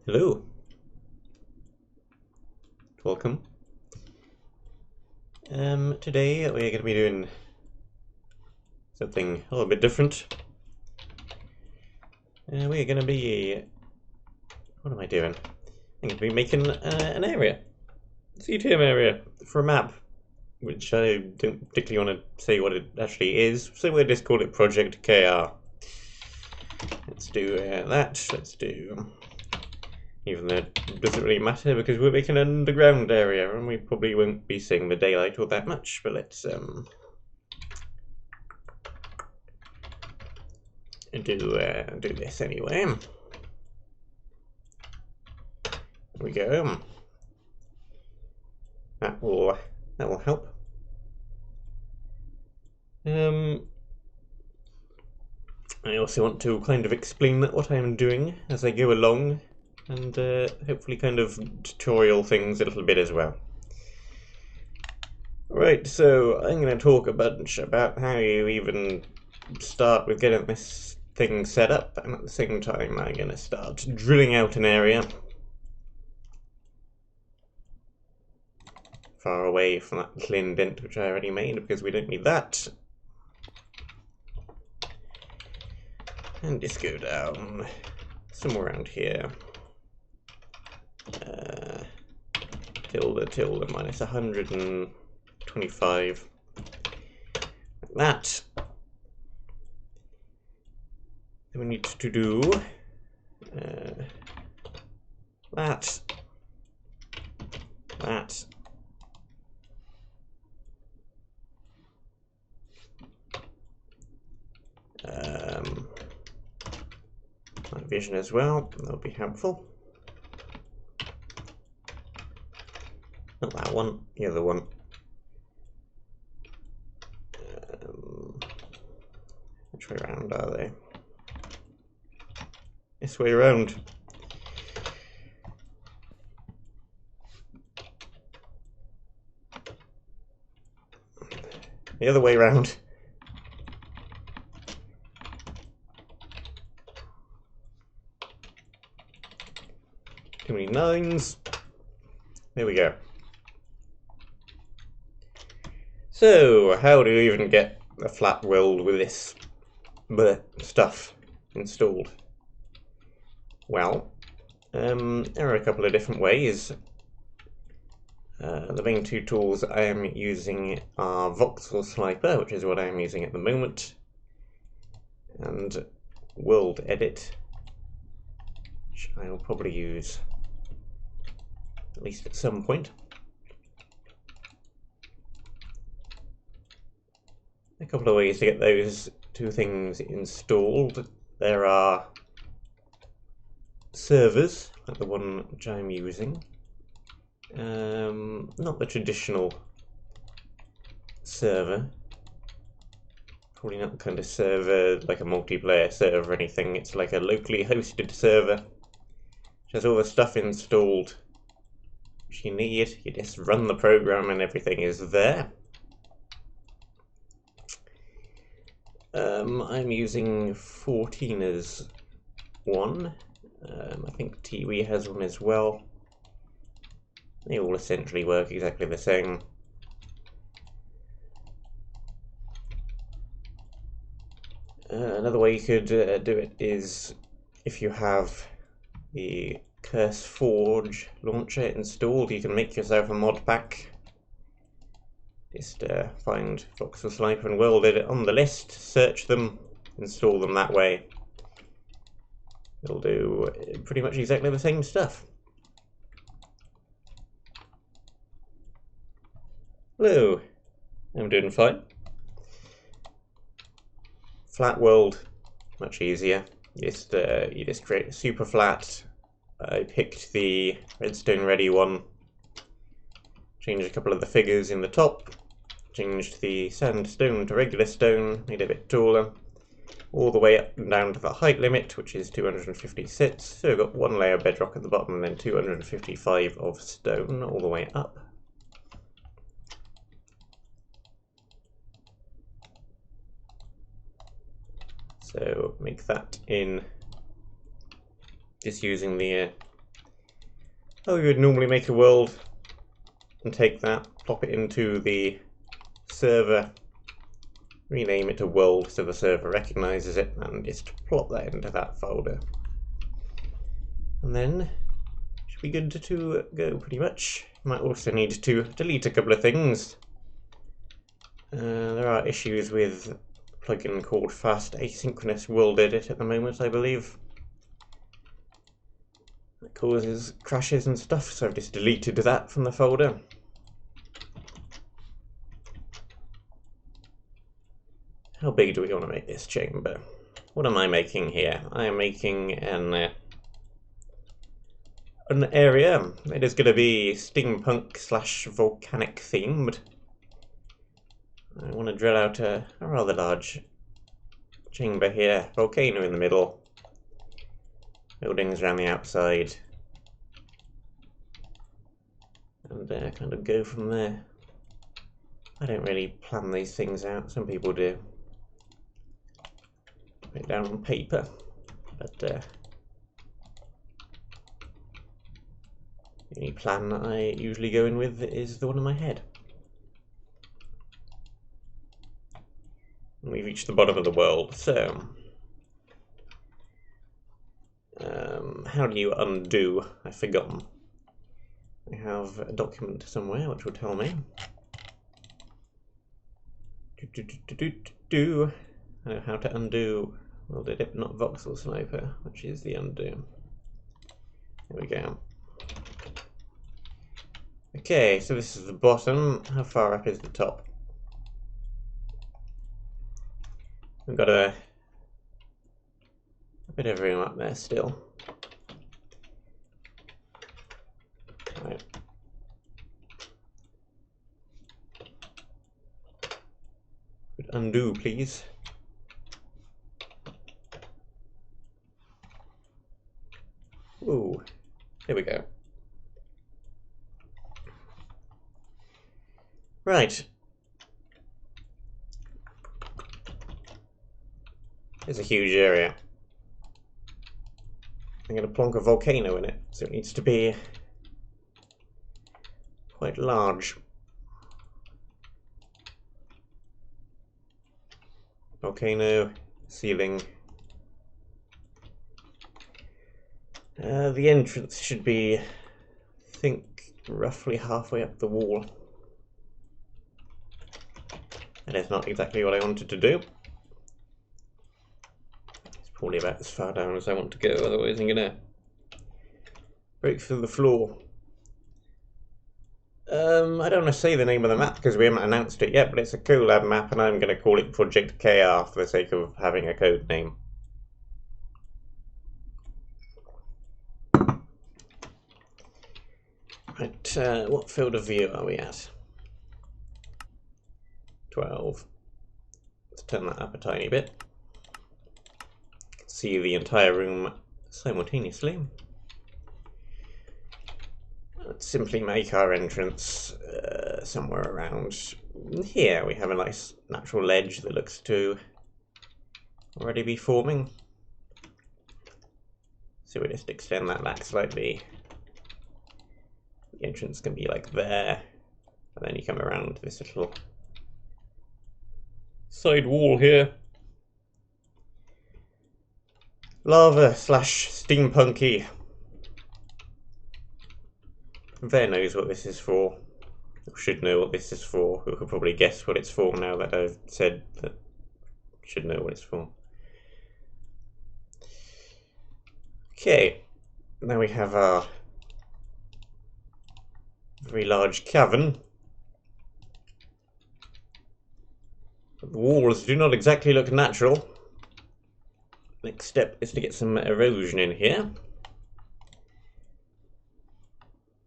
Hello, welcome. Today we're going to be doing something a little bit different. We're going to be, what am I doing? I'm going to be making an area, CTM area for a map, which I don't particularly want to say what it actually is, so we'll just call it Project KR. Let's do that. Let's do. Even though it doesn't really matter because we're making an underground area and we probably won't be seeing the daylight all that much, but let's do this anyway. There we go. That will help. I also want to kind of explain what I'm doing as I go along, and hopefully kind of tutorial things a little bit as well. Right, so I'm going to talk a bunch about how you even start with getting this thing set up, and at the same time I'm going to start drilling out an area far away from that little indent which I already made, because we don't need that. And just go down somewhere around here. Tilde minus 125. Like that. Then we need to do that. Night vision as well, that'll be helpful. Not that one, the other one. Which way around are they? This way around. The other way around. Too many nines. There we go. So, how do you even get a flat world with this stuff installed? Well, there are a couple of different ways. The main two tools I am using are Voxel Sniper, which is what I am using at the moment, and World Edit, which I will probably use at least at some point. A couple of ways to get those two things installed. There are servers, like the one which I'm using. Not the traditional server. Probably not the kind of server like a multiplayer server or anything. It's like a locally hosted server, which has all the stuff installed which you need. You just run the program and everything is there. I'm using 14's one. I think Tiwi has one as well. They all essentially work exactly the same. Another way you could do it is if you have the CurseForge launcher installed, you can make yourself a mod pack. Just find Voxel Sniper and World Edit on the list, search them, install them that way. It'll do pretty much exactly the same stuff. Hello, I'm doing fine. Flat world, much easier. You just create a super flat. I picked the redstone ready one. Changed a couple of the figures in the top. Changed the sandstone to regular stone, made it a bit taller. All the way up and down to the height limit, which is 256. So we've got one layer of bedrock at the bottom and then 255 of stone all the way up. So make that in just using the Oh, you would normally make a world and take that, plop it into the server, rename it to world so the server recognizes it, and just plop that into that folder. And then should be good to go pretty much. Might also need to delete a couple of things. There are issues with a plugin called Fast Asynchronous World Edit at the moment, I believe. It causes crashes and stuff, so I've just deleted that from the folder. How big do we want to make this chamber? What am I making here? I am making an area. It is going to be steampunk / volcanic themed. I want to drill out a rather large chamber here. Volcano in the middle. Buildings around the outside. And kind of go from there. I don't really plan these things out. Some people do. Put it down on paper. But the only plan that I usually go in with is the one in my head. And we've reached the bottom of the world, so how do you undo? I've forgotten. I have a document somewhere which will tell me. I know how to undo. Well, did it not voxel sniper, which is the undo. There we go. Okay, so this is the bottom. How far up is the top? We've got a bit of room up there still. Right. Undo, please. Ooh, there we go. Right. It's a huge area. I'm going to plonk a volcano in it, so it needs to be quite large. Volcano, ceiling. The entrance should be, I think, roughly halfway up the wall. That is not exactly what I wanted to do. It's probably about as far down as I want to go, otherwise I'm gonna break through the floor. I don't want to say the name of the map because we haven't announced it yet, but it's a collab map and I'm going to call it Project KR for the sake of having a code name. Right, what field of view are we at? 12. Let's turn that up a tiny bit. See the entire room simultaneously. Let's simply make our entrance somewhere around here. We have a nice natural ledge that looks to already be forming. So we just extend that back slightly. The entrance can be like there, and then you come around this little side wall here. Lava / steampunky. Ver knows what this is for, or should know what this is for, who could probably guess what it's for now that I've said that should know what it's for. Okay, now we have our very large cavern. The walls do not exactly look natural. Next step is to get some erosion in here.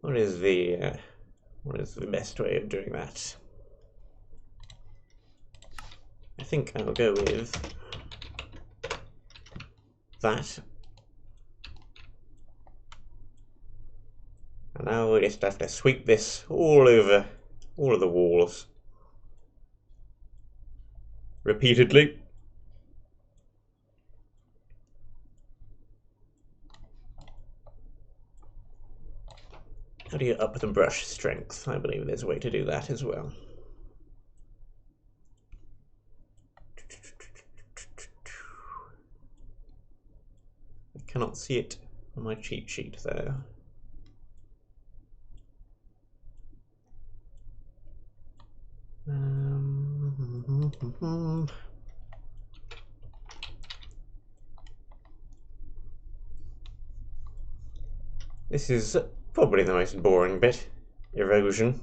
What is the best way of doing that? I think I'll go with that. And now we just have to sweep this all over all of the walls repeatedly. How do you up the brush strength? I believe there's a way to do that as well. I cannot see it on my cheat sheet though. This is probably the most boring bit. Erosion.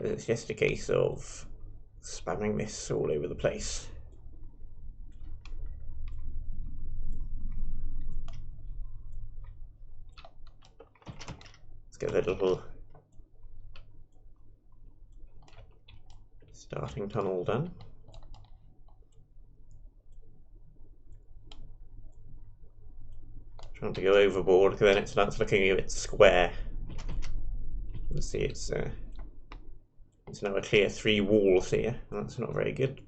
It's just a case of spamming this all over the place. Let's get the little starting tunnel done. Trying to go overboard because then it starts looking a bit square. Let's see, it's now a clear 3 walls here. That's not very good.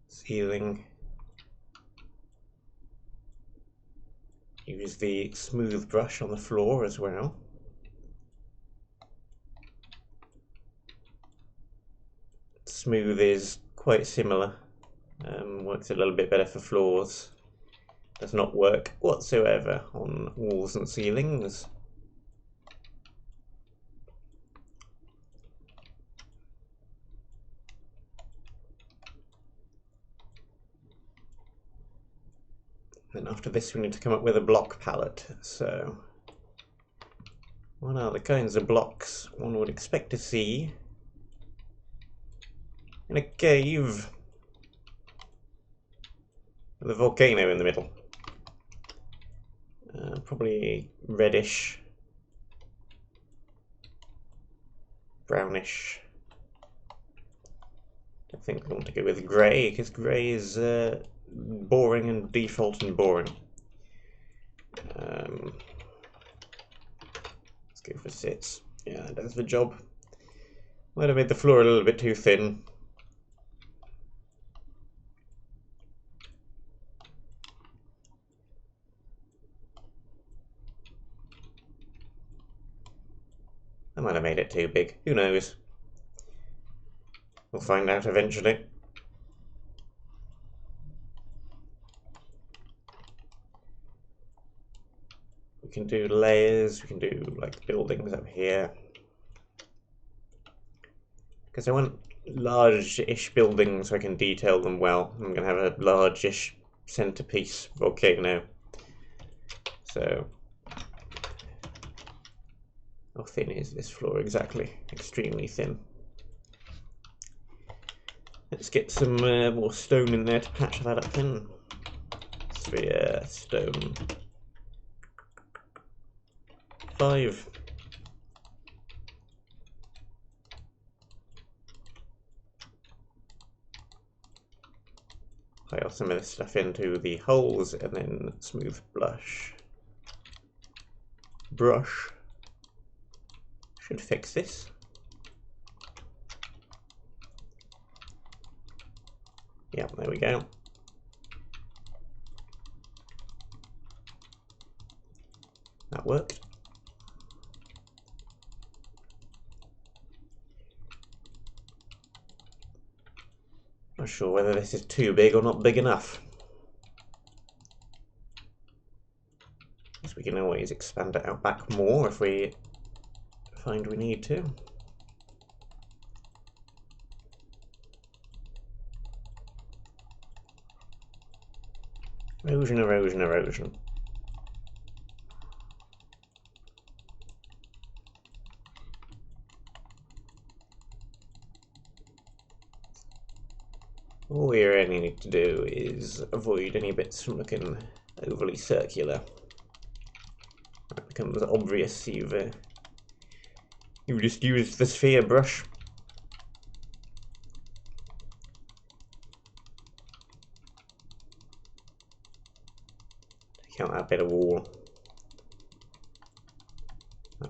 Ceiling. Use the smooth brush on the floor as well. Smooth is quite similar. Works a little bit better for floors. Does not work whatsoever on walls and ceilings. Then after this we need to come up with a block palette. So what are the kinds of blocks one would expect to see in a cave with a volcano in the middle? Probably reddish, brownish. I think we want to go with grey because grey is boring and default and boring. Let's go for sits. Yeah, that does the job. Might have made the floor a little bit too thin. I might have made it too big. Who knows? We'll find out eventually. We can do layers, we can do like buildings up here. Because I want large-ish buildings so I can detail them well. I'm going to have a large-ish centerpiece volcano. So, how thin is this floor exactly? Extremely thin. Let's get some more stone in there to patch that up in. Sphere, stone. 5. Pile some of this stuff into the holes and then smooth brush. Should fix this. Yeah, there we go. That worked. Not sure whether this is too big or not big enough. Guess we can always expand it out back more if we find we need to. Erosion, erosion, erosion. All we really need to do is avoid any bits from looking overly circular. That becomes obvious. You've just used the sphere brush. Take out that bit of wall.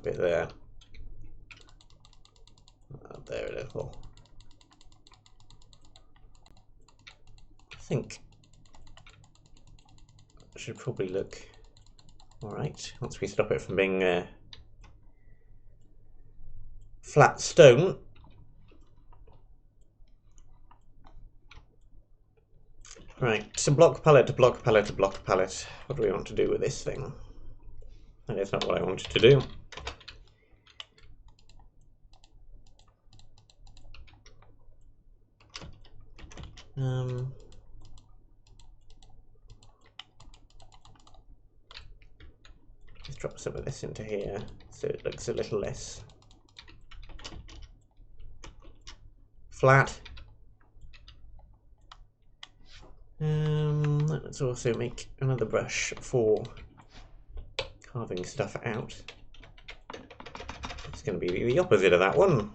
bit there. Up there a little. I think it should probably look alright once we stop it from being flat stone. Right, so block palette to block palette to block palette. What do we want to do with this thing? That is not what I wanted to do. Just drop some of this into here so it looks a little less flat. Let's also make another brush for carving stuff out. It's going to be the opposite of that one.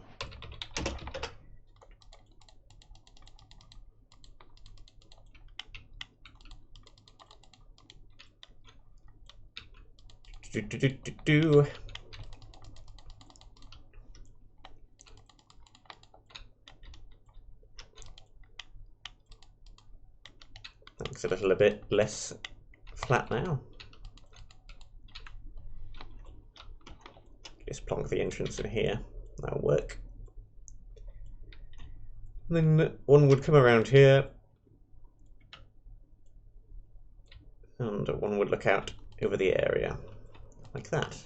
Looks a little bit less flat now. Just plonk the entrance in here. That'll work. And then one would come around here, and one would look out over the area, like that.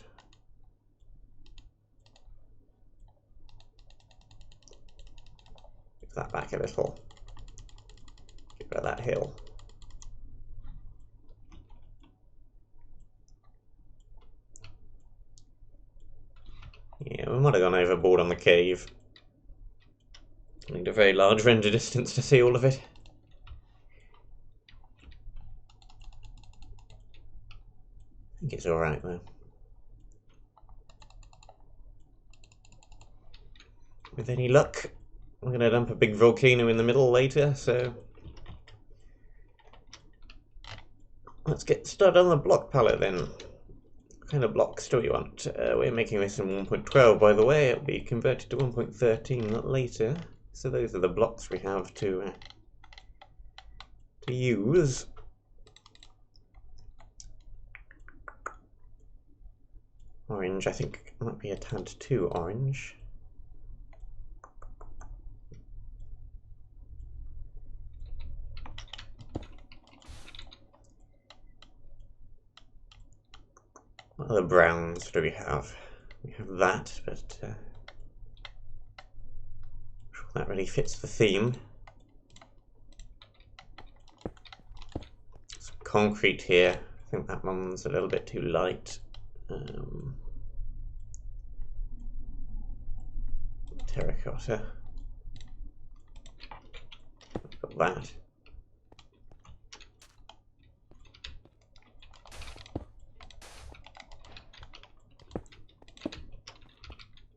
Move that back a little. Get rid of that hill. Yeah, we might have gone overboard on the cave. I need a very large render distance to see all of it. I think it's alright though. With any luck, I'm going to dump a big volcano in the middle later, so let's get started on the block palette then. What kind of blocks do we want? We're making this in 1.12, by the way. It'll be converted to 1.13 later. So those are the blocks we have to use. Orange, I think, might be a tad too orange. What other browns do we have? We have that, but that really fits the theme. Some concrete here. I think that one's a little bit too light. Terracotta. Got that.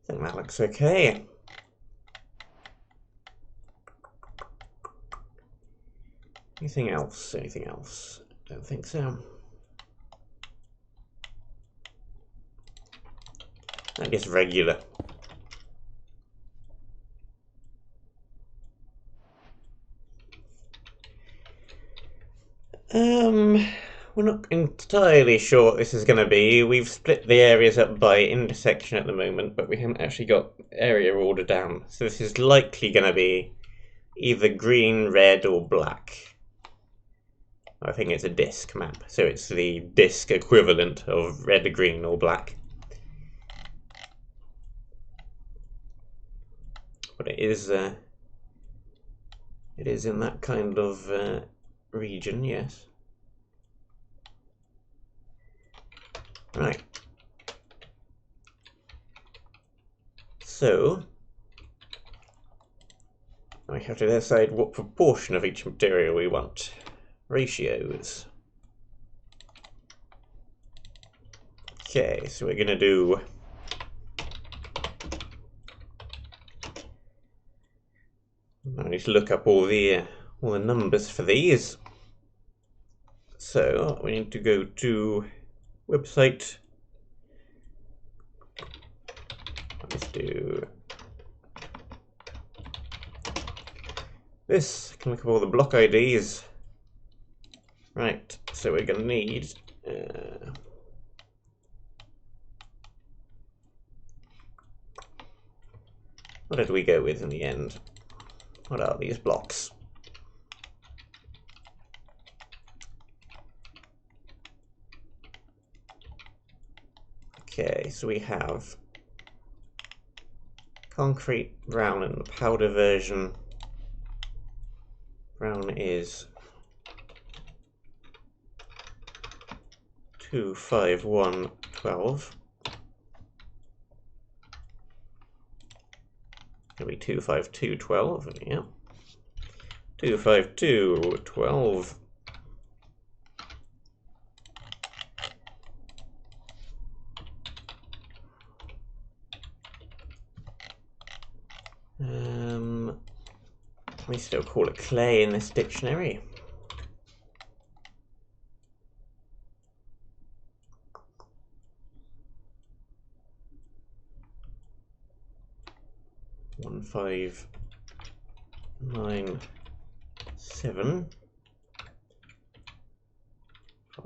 I think that looks okay. Anything else? Anything else? Don't think so. I guess regular. We're not entirely sure what this is going to be. We've split the areas up by intersection at the moment, but we haven't actually got area order down. So this is likely going to be either green, red, or black. I think it's a disk map, so it's the disk equivalent of red, green, or black. But it is in that kind of region, yes. Right. So we have to decide what proportion of each material we want. Ratios. Okay, so we're going to do I need to look up all the numbers for these. So we need to go to website Let's do this. Can look up all the block IDs. Right, so we're going to need what did we go with in the end? What are these blocks? Okay, so we have concrete, brown, and the powder version. Brown is 25112. It'll be 25212, yeah. 25212. We still call it clay in this dictionary. One 597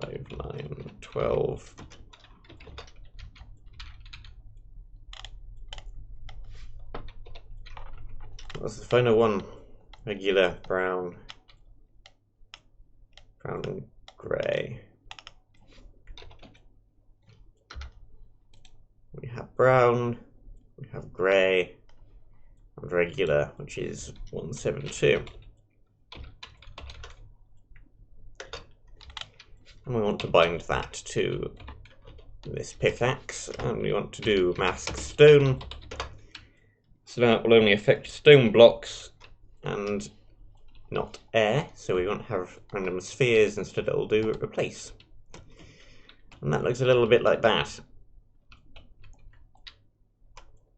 5912. What's the final one? Regular, brown, brown and grey. We have brown, we have grey, and regular, which is 172. And we want to bind that to this pickaxe, and we want to do mask stone. So that will only affect stone blocks and not air, so we won't have random spheres, instead it'll do replace. And that looks a little bit like that.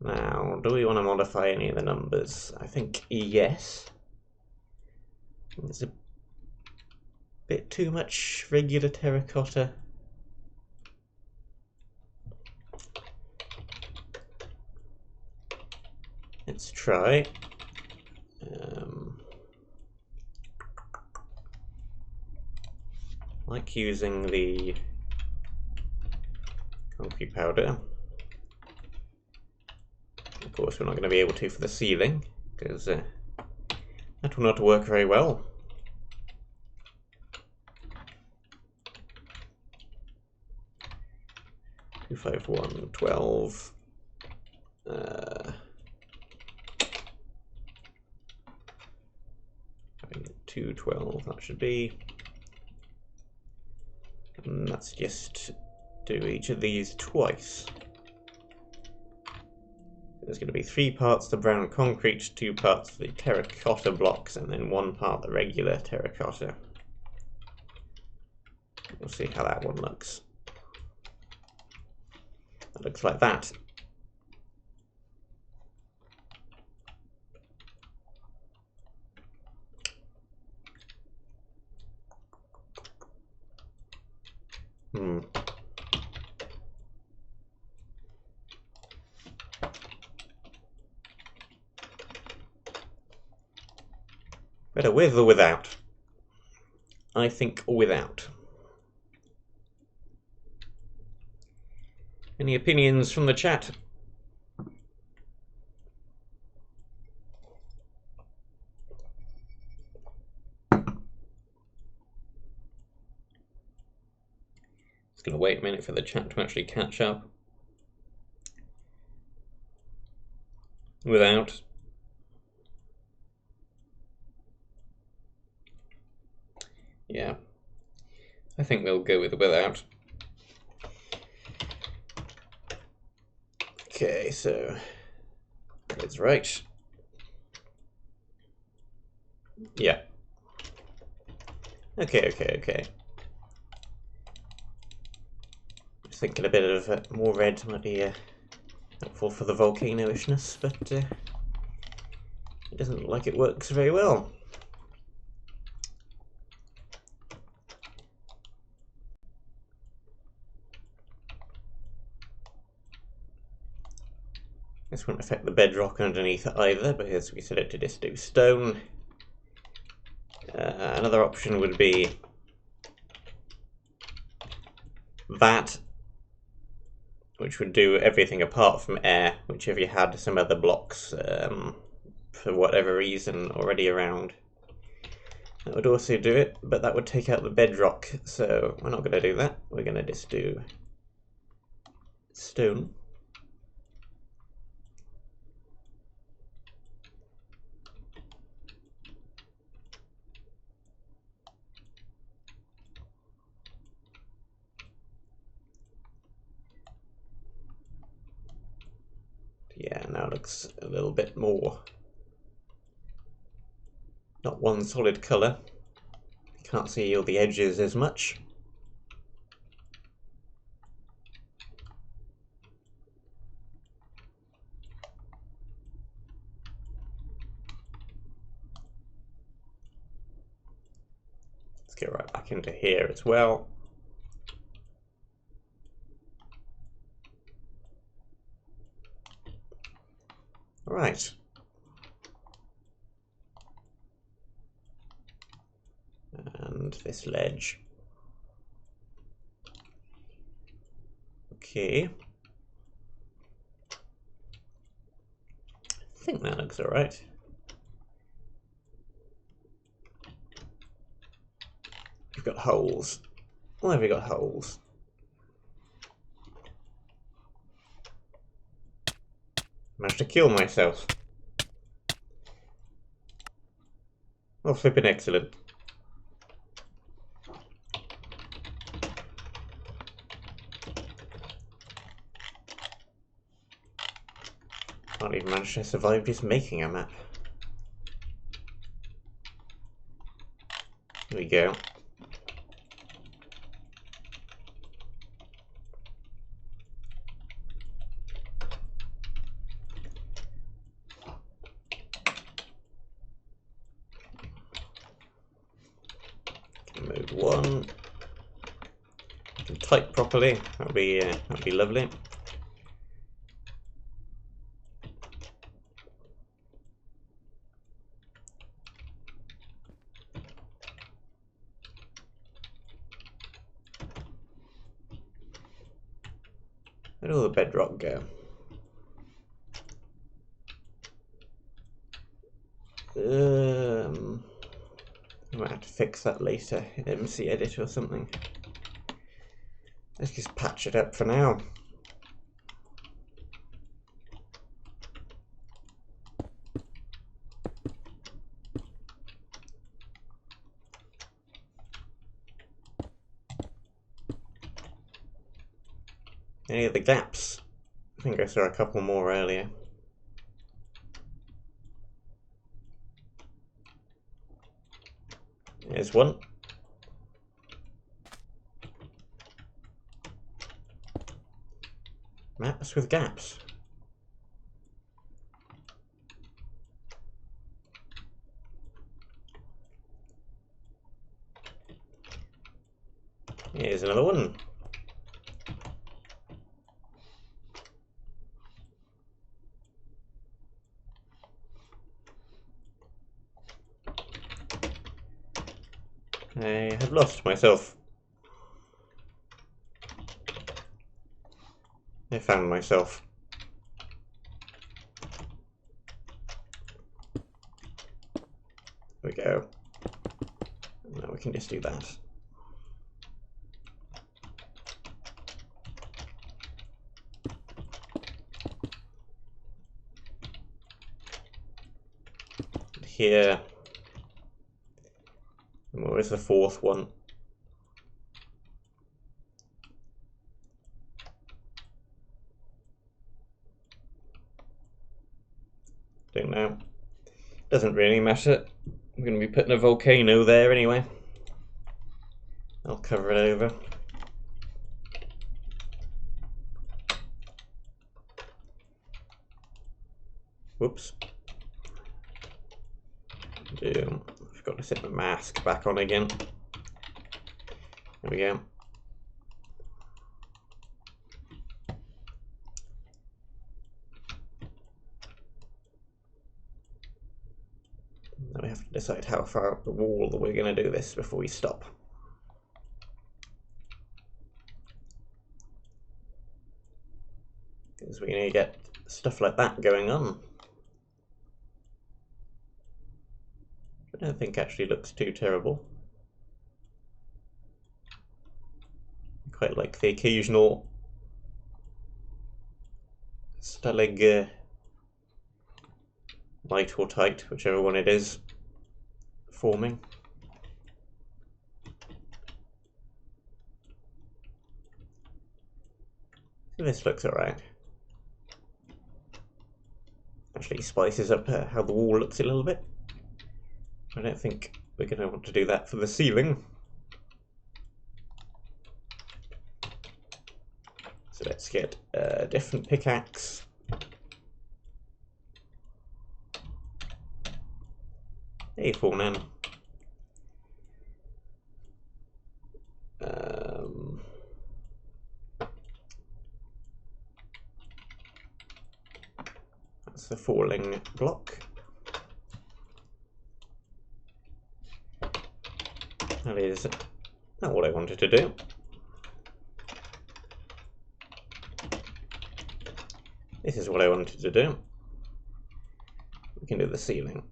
Now, do we want to modify any of the numbers? I think yes. There's a bit too much regular terracotta. Let's try. Like using the concrete powder. Of course, we're not going to be able to for the ceiling, because that will not work very well. — 25112. 212, that should be. And let's just do each of these twice. There's going to be 3 parts the brown concrete, 2 parts the terracotta blocks, and then 1 part the regular terracotta. We'll see how that one looks. That looks like that. Better with or without? I think without. Any opinions from the chat? Just gonna wait a minute for the chat to actually catch up. Without. Yeah, I think we'll go with without. Okay, so that's right. Yeah. Okay. Just thinking a bit of more red might be helpful for the volcano-ishness, but it doesn't look like it works very well. This won't affect the bedrock underneath either, because we selected this to do stone. Another option would be that, which would do everything apart from air, which if you had some other blocks for whatever reason already around, that would also do it, but that would take out the bedrock, so we're not going to do that. We're going to just do stone. Yeah, now it looks a little bit more, not one solid colour. You can't see all the edges as much. Let's get right back into here as well. Right. And this ledge. Okay. I think that looks alright. We've got holes. Why have we got holes? Managed to kill myself. Oh, flippin' excellent. Can't even manage to survive just making a map. Here we go. Mode 1. I can type properly. That'll be lovely. Where'd all the bedrock go? I might have to fix that later in MC Edit or something. Let's just patch it up for now. Any of the gaps? I think I saw a couple more earlier. There's one. Maps with gaps. Here's another one. I have lost myself. I found myself. There we go. Now we can just do that. Here. And where's the fourth one? Don't know. Doesn't really matter. I'm going to be putting a volcano there anyway. I'll cover it over. Whoops. Forgot to set the mask back on again. There we go. decide how far up the wall that we're going to do this before we stop. Because we're going to get stuff like that going on. I don't think actually looks too terrible. I quite like the occasional stalag light or tight, whichever one it is, forming. So this looks alright. Actually spices up how the wall looks a little bit. I don't think we're going to want to do that for the ceiling. So let's get a different pickaxe. Hey, Fornan. That's the falling block. That is not what I wanted to do. This is what I wanted to do. We can do the ceiling.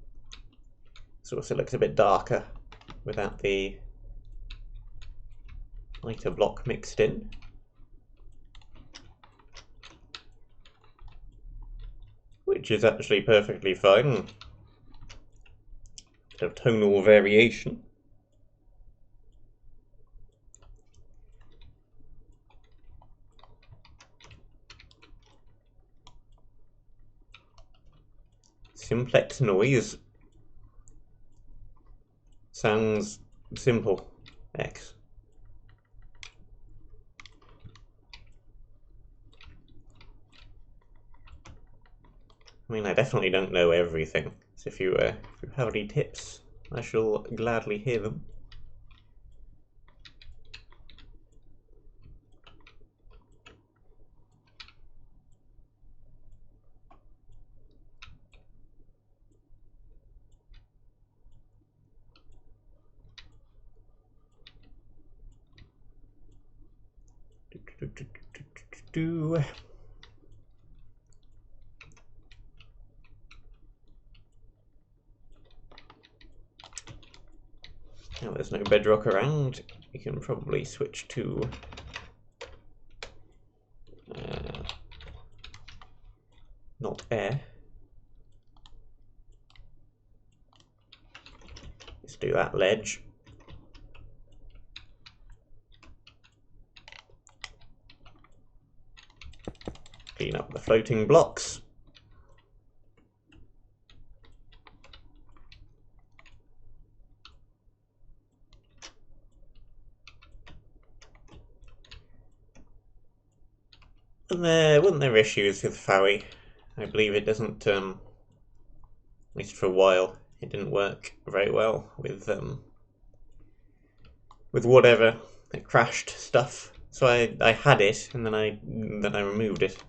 This also looks a bit darker without the lighter block mixed in. Which is actually perfectly fine. Bit of tonal variation. Simplex noise. Sounds simple. X. I mean, I definitely don't know everything, so if you have any tips, I shall gladly hear them. Now there's no bedrock around, you can probably switch to not air. Let's do that ledge. Clean up the floating blocks. And weren't there issues with Fowie? I believe it doesn't, at least for a while, it didn't work very well with whatever. It crashed stuff. So I had it, and then I removed it.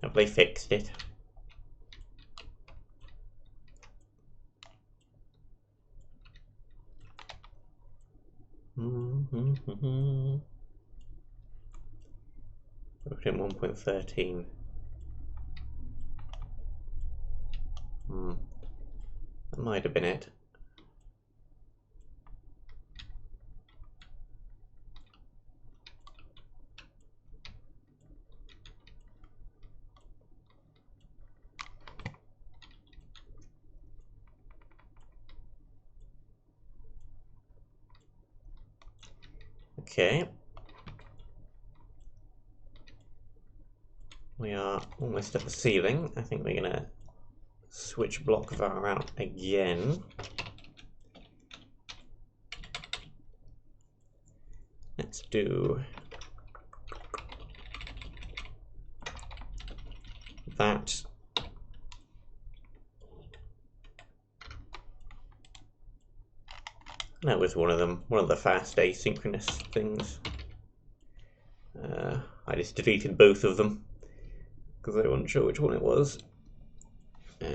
Have they fixed it? Put in 1.13. That might have been it. Okay. We are almost at the ceiling. I think we're gonna switch block var out again. Let's do that. That was one of them, one of the fast asynchronous things. I just deleted both of them because I wasn't sure which one it was. Go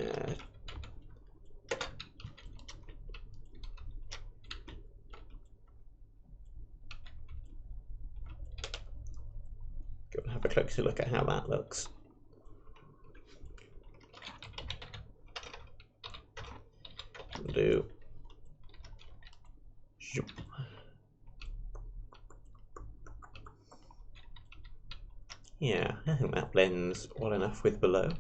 and have a closer look at how that looks. Do. Yeah, I think that blends well enough with below.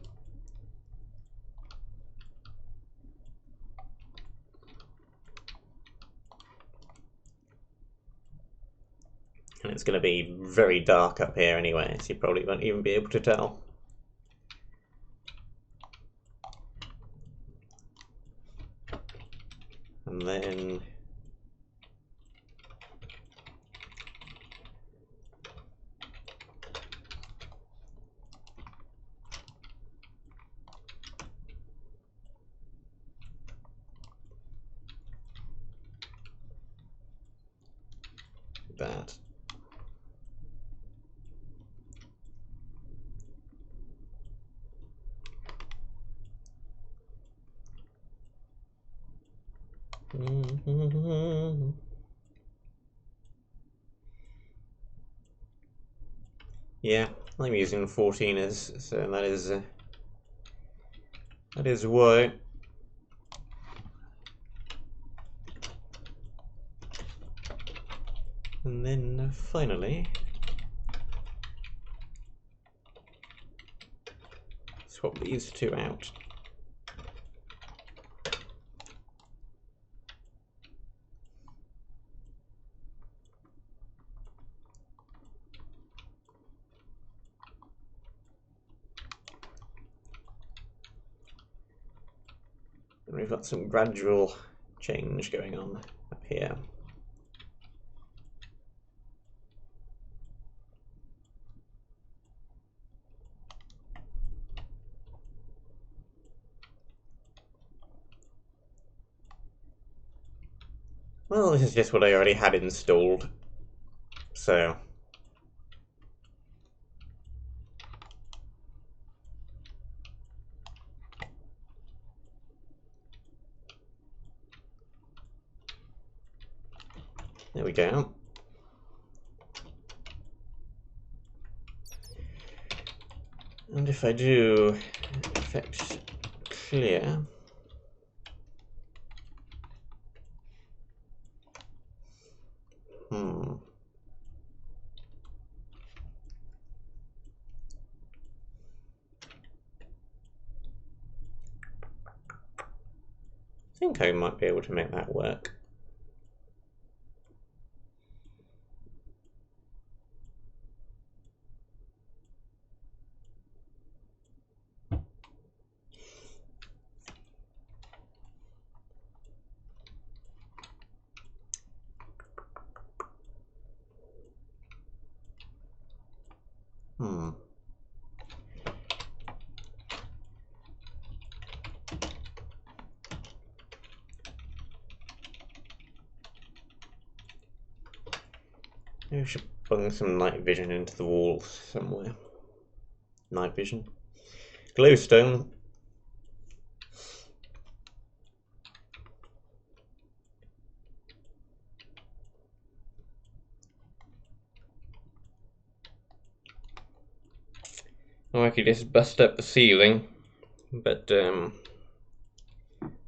And it's going to be very dark up here anyway, so you probably won't even be able to tell. And then that. Yeah, I'm using 14ers, so that is why. And then finally swap these two out. And we've got some gradual change going on up here. Well, this is just what I already had installed, so there we go. And if I do effect clear, I think I might be able to make that work. Maybe we should bung some night vision into the walls somewhere. Night vision. Glowstone. Or I could just bust up the ceiling, but I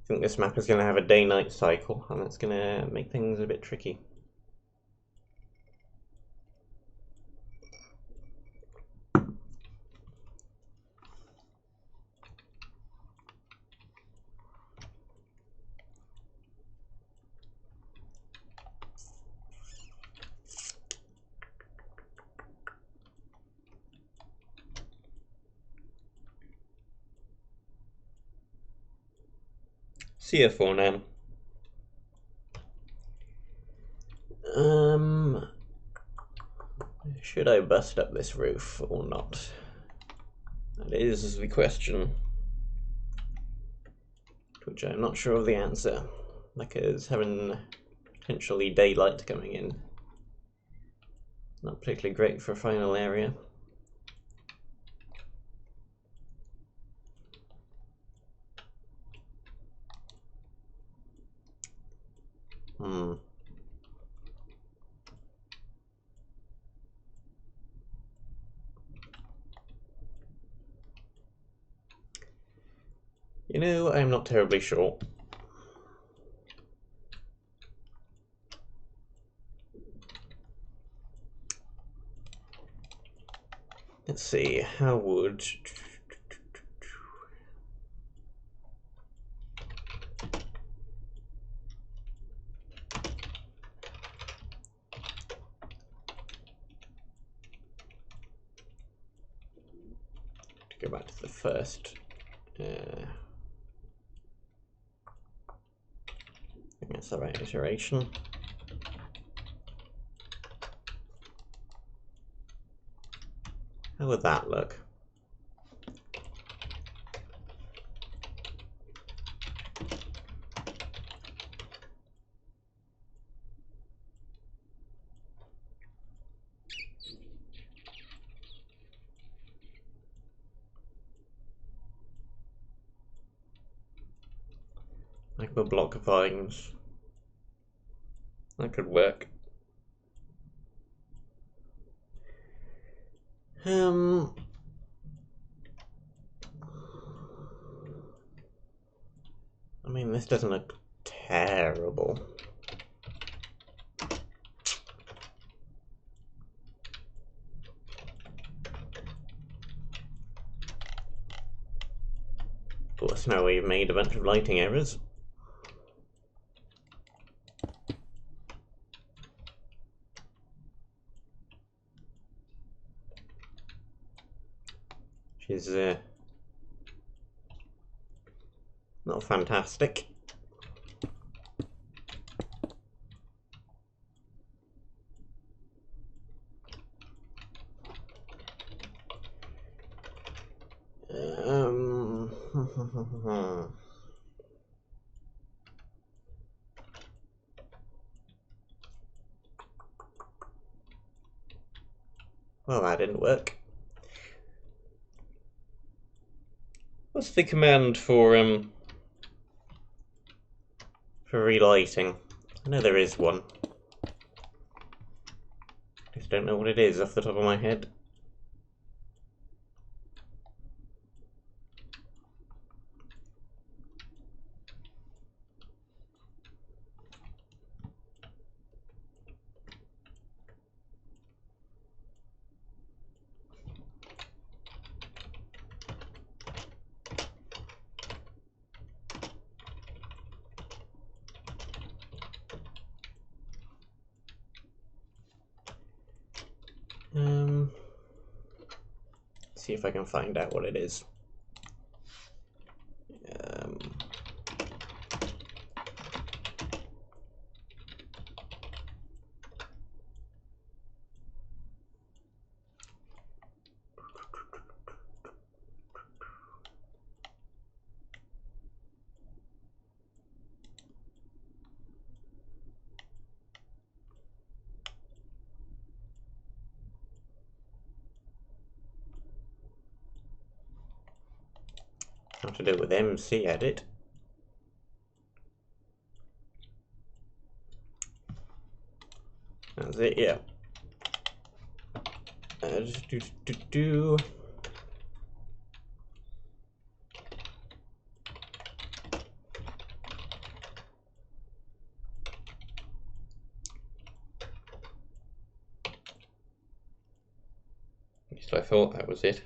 think this map is going to have a day-night cycle, and that's going to make things a bit tricky. See you for now. Should I bust up this roof or not? That is the question, which I'm not sure of the answer, because having potentially daylight coming in. Not particularly great for a final area. You know, I'm not terribly sure. Let's see, how would... to go back to the first... I think that's the right iteration. How would that look? Like the block vines. That could work. I mean, this doesn't look terrible. Of course, now we've made a bunch of lighting errors. Which is not fantastic. Well, that didn't work. What's the command for relighting? I know there is one. I just don't know what it is off the top of my head. See if I can find out what it is. How to do it with MC edit. That's it, yeah. Do. At least I thought that was it.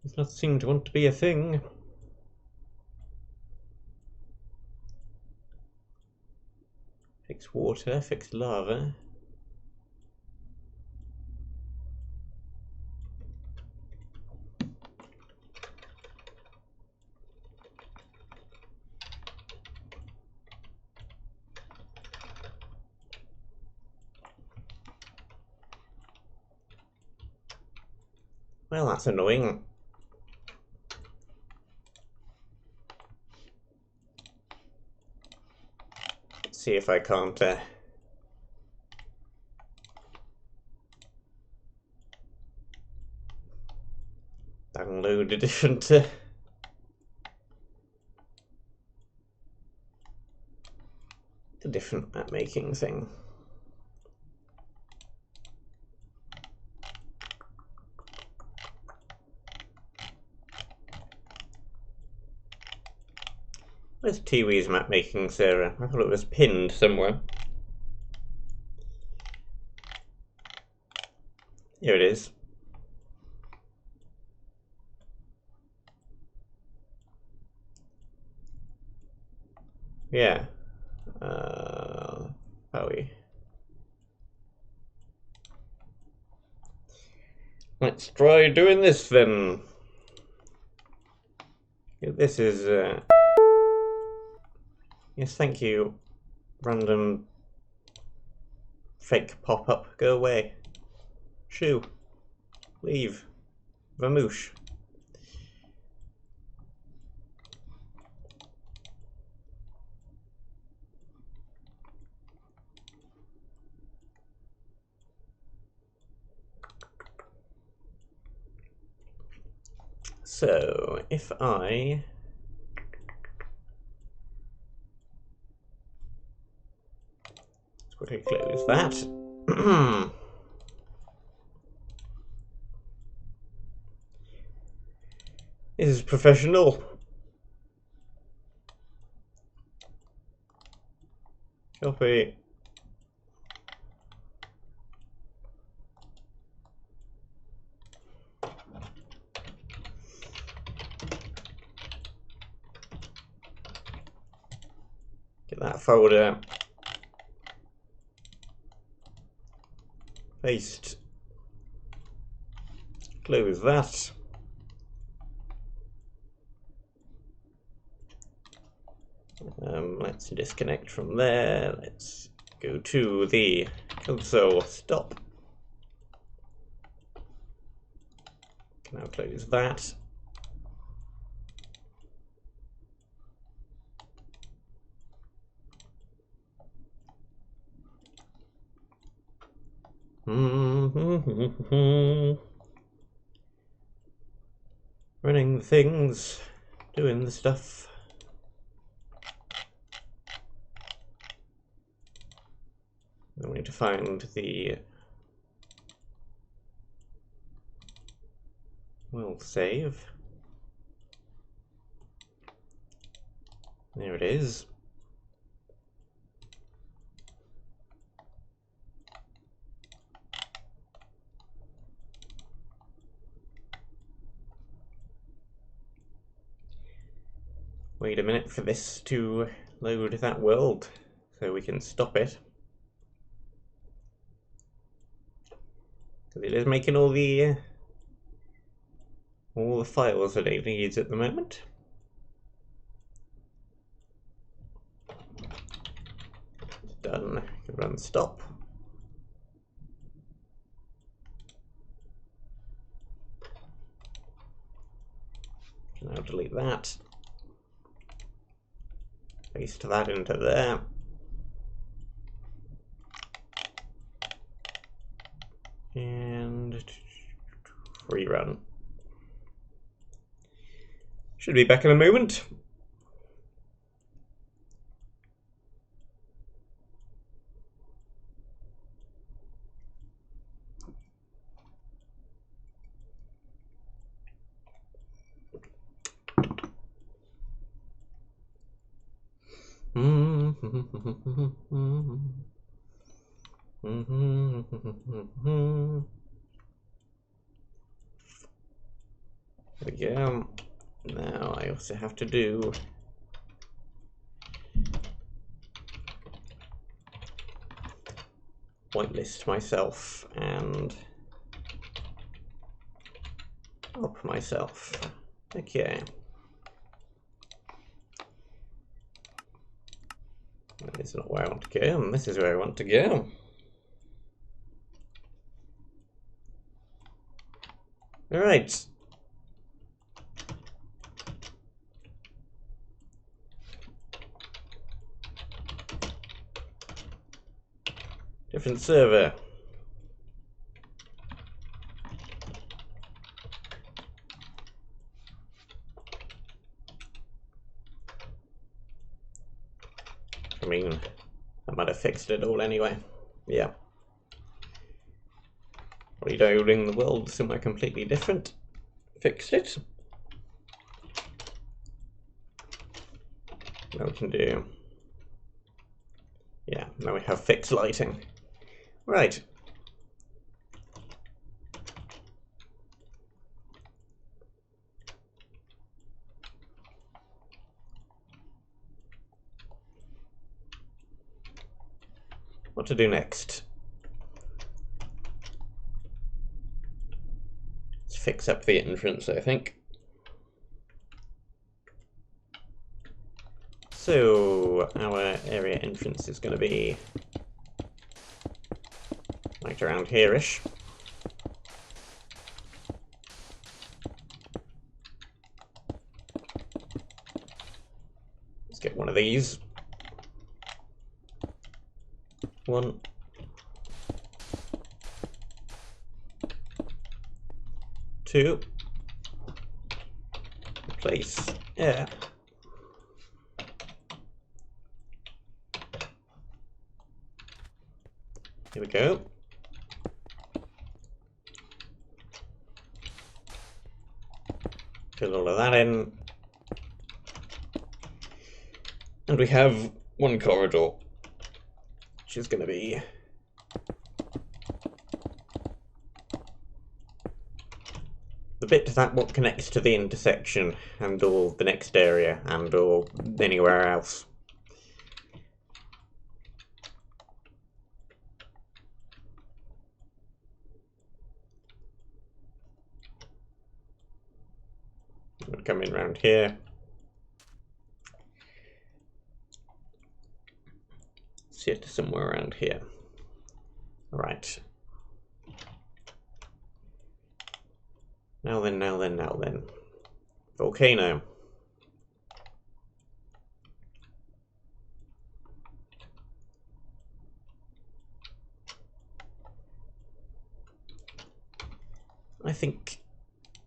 Does not seem to want to be a thing. Fix water, fix lava. Well, that's annoying. Let's see if I can't download a different map making thing. Where's Tiwi's map making server? I thought it was pinned somewhere. Here it is. Yeah. Bowie. Let's try doing this then. This is yes, thank you. Random fake pop-up. Go away. Shoo. Leave. Vamoosh. So, if I let's quickly close that. This is professional. Copy. Get that folder. Paste. Close that. Let's disconnect from there. Let's go to the console. Stop. Can now close that. Running the things, doing the stuff. Then we need to find the we'll save. There it is. Wait a minute for this to load that world so we can stop it. Because it is making all the files that it needs at the moment. It's done. Can run stop. Can now delete that. Paste that into there. And rerun. Should be back in a moment. There we go. Now I also have to do whitelist myself and up myself. Okay. This is not where I want to go, and this is where I want to go. Alright. Different server. I mean, I might have fixed it all anyway. Yeah. Reloading the world somewhere completely different. Fixed it. Now we can do... Yeah, now we have fixed lighting. Right. What to do next? Let's fix up the entrance, I think. So, our area entrance is going to be right around here-ish. Let's get one of these. 1. 2. Place. Yeah. Here we go. Fill all of that in. And we have one corridor, which is going to be the bit that what connects to the intersection and or the next area and or anywhere else. I'm going to come in around here. Sit somewhere around here. Right. Now then. Volcano. I think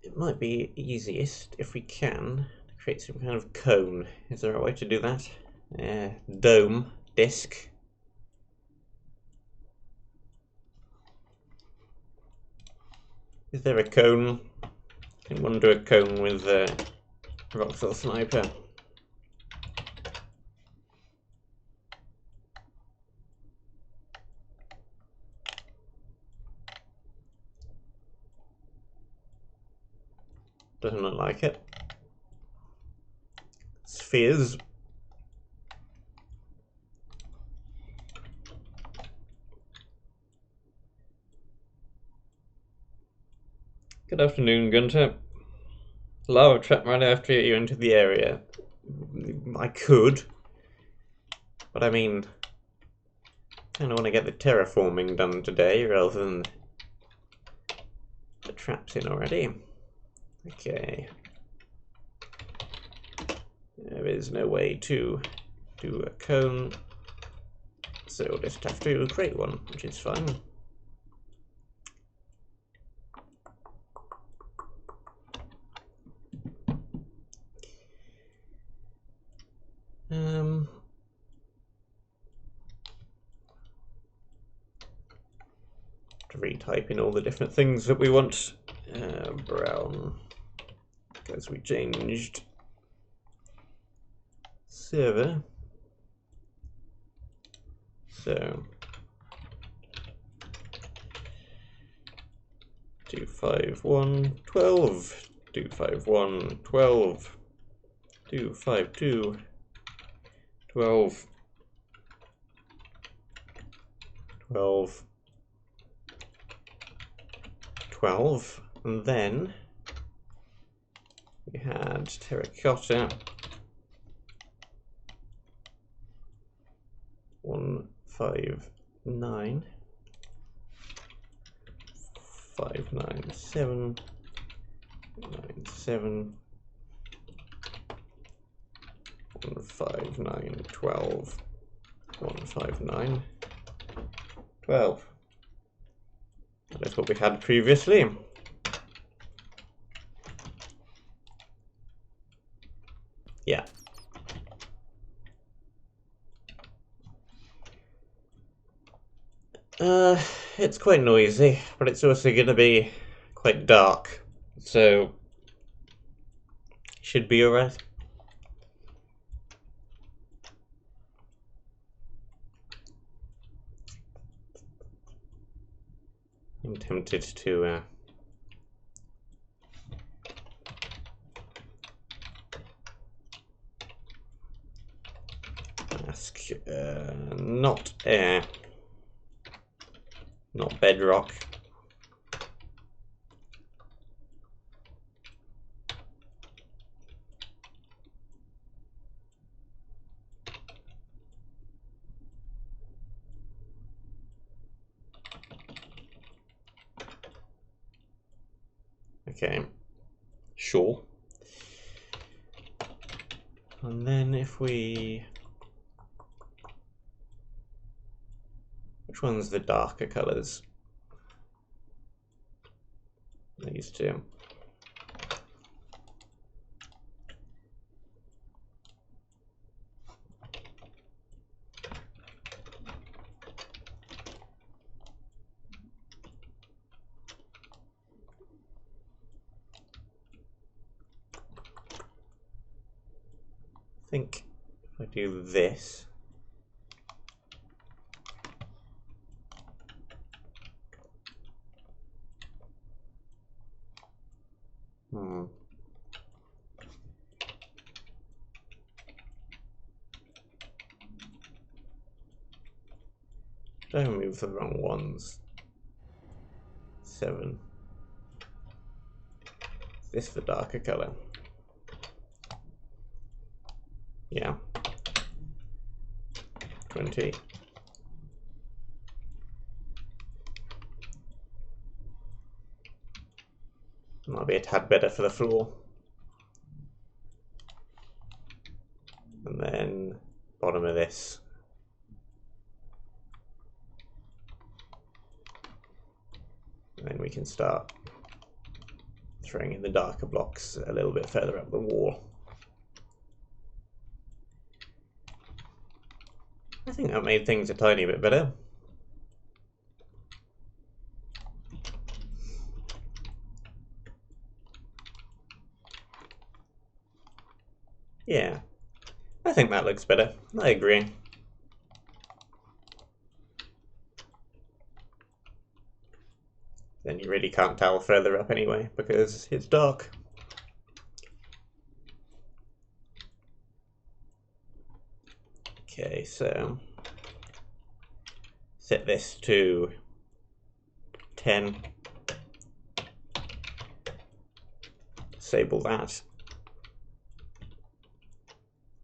it might be easiest if we can create some kind of cone. Is there a way to do that? Dome, disc. Is there a cone? I want to do a cone with Roxel Sniper. Doesn't look like it. Spheres. Good afternoon, Gunter. Lava trap right after you enter the area. I could, but I mean, I kind of want to get the terraforming done today rather than the traps in already. Okay. There is no way to do a cone, so we'll just have to create one, which is fine. To retype in all the different things that we want. Brown, because we changed server. So 25112, 25112, 252 12, 12, 12, and then we had terracotta 159, 597, 7, 1, 5, 9, 12, 1, 5, 9, 12. That's what we had previously. Yeah. It's quite noisy, but it's also going to be quite dark, so should be alright. I'm tempted to ask not air, not bedrock. Okay, sure. And then if we... Which one's the darker colours? These two. I think if I do this, don't move the wrong ones. 7. Is this the darker colour? Yeah. 20. Might be a tad better for the floor. And then bottom of this. And then we can start throwing in the darker blocks a little bit further up the wall. I think that made things a tiny bit better. Yeah, I think that looks better. I agree. Then you really can't tell further up anyway, because it's dark. Okay, so set this to 10. Disable that.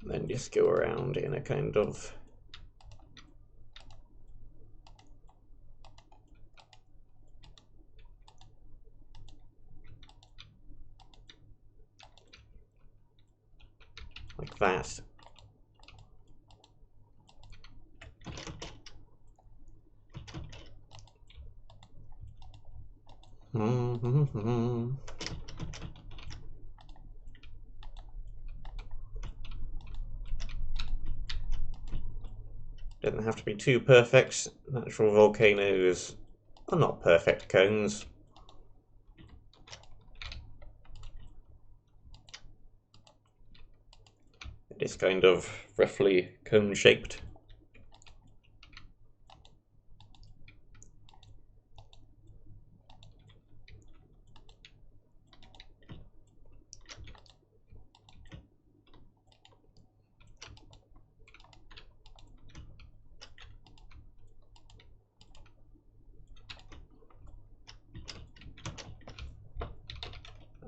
And then just go around in a kind of like that. Doesn't have to be too perfect. Natural volcanoes are not perfect cones. It's kind of roughly cone-shaped.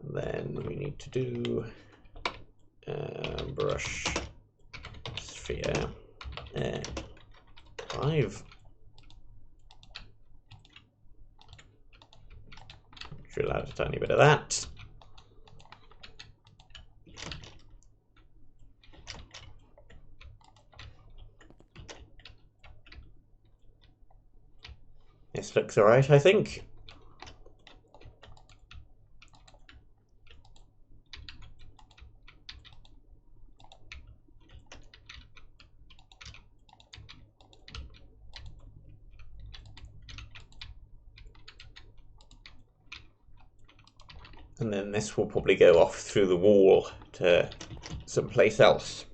And then we need to do brush sphere 5. Drill out a tiny bit of that. This looks alright, I think. And then this will probably go off through the wall to someplace else.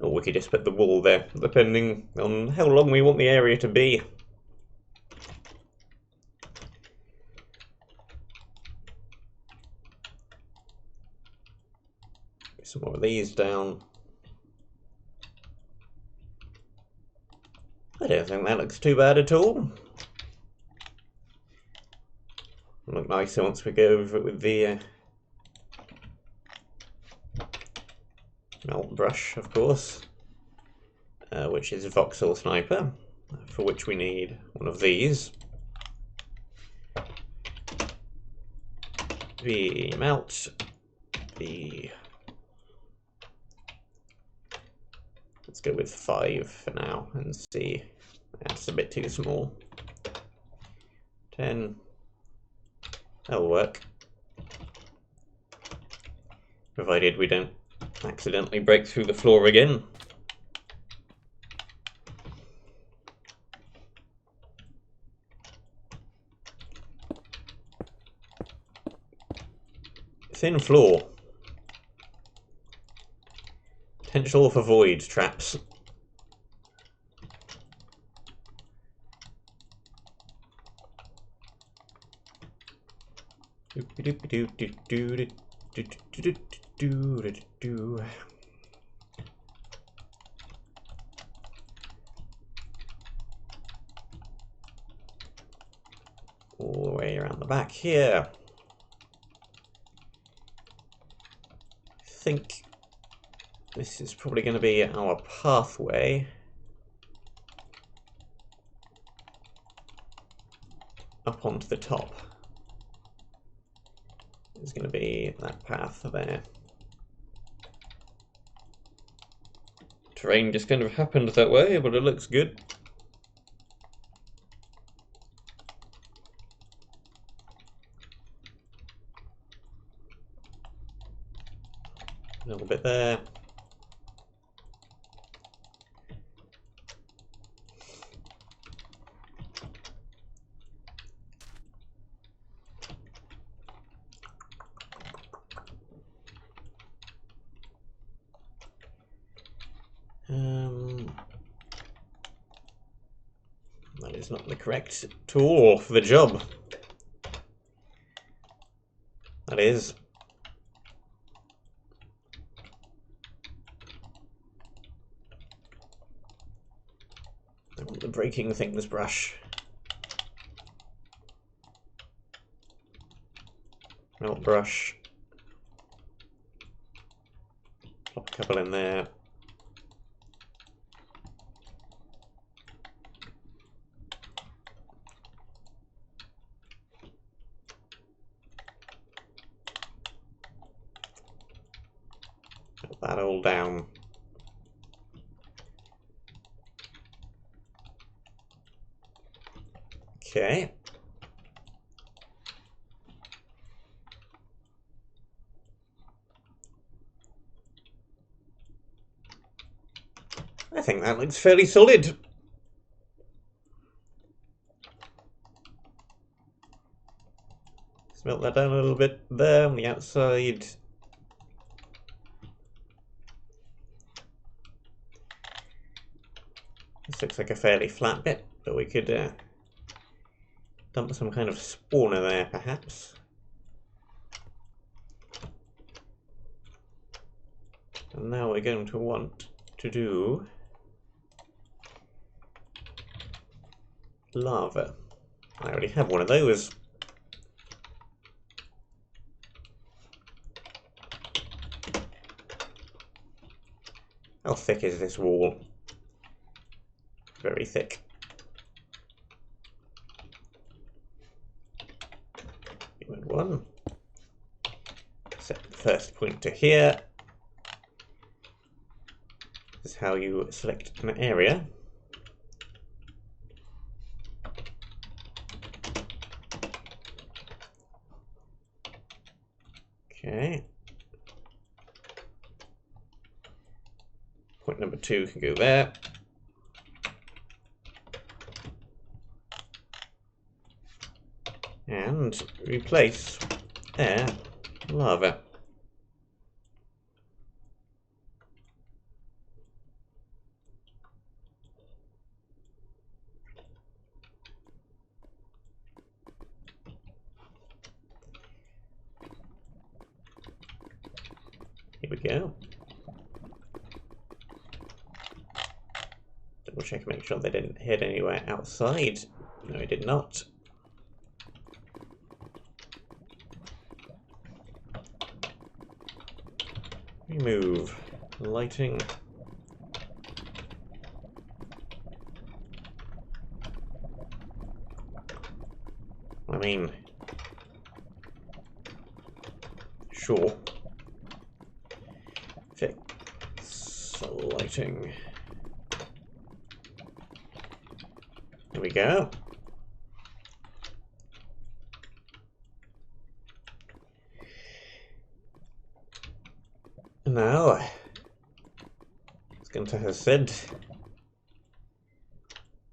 Or we could just put the wall there, depending on how long we want the area to be. Get some more of these down. I don't think that looks too bad at all. It'll look nicer once we go over it with the melt brush, of course, which is Voxel Sniper, for which we need one of these. The melt, let's go with 5 for now and see. That's a bit too small. 10. That'll work. Provided we don't accidentally break through the floor again. Thin floor. Potential for void traps. All the way around the back here. I think this is probably going to be our pathway up onto the top. There's going to be that path there. Terrain just kind of happened that way, but it looks good. A little bit there. That is not the correct tool for the job. That is. I want the breaking things brush. Melt brush. Plop a couple in there. Put that all down. Okay. I think that looks fairly solid. Smelt that down a little bit there on the outside. This looks like a fairly flat bit, but we could dump some kind of spawner there, perhaps. And now we're going to want to do lava. I already have one of those. How thick is this wall? Very thick. Even one. Set the first point to here. This is how you select an area. Okay. Point number 2 can go there. And replace air lava. Here we go. Double check, make sure they didn't hit anywhere outside. No, it did not. Remove lighting. I mean, sure. Fix lighting. There we go. Now, it's going to have said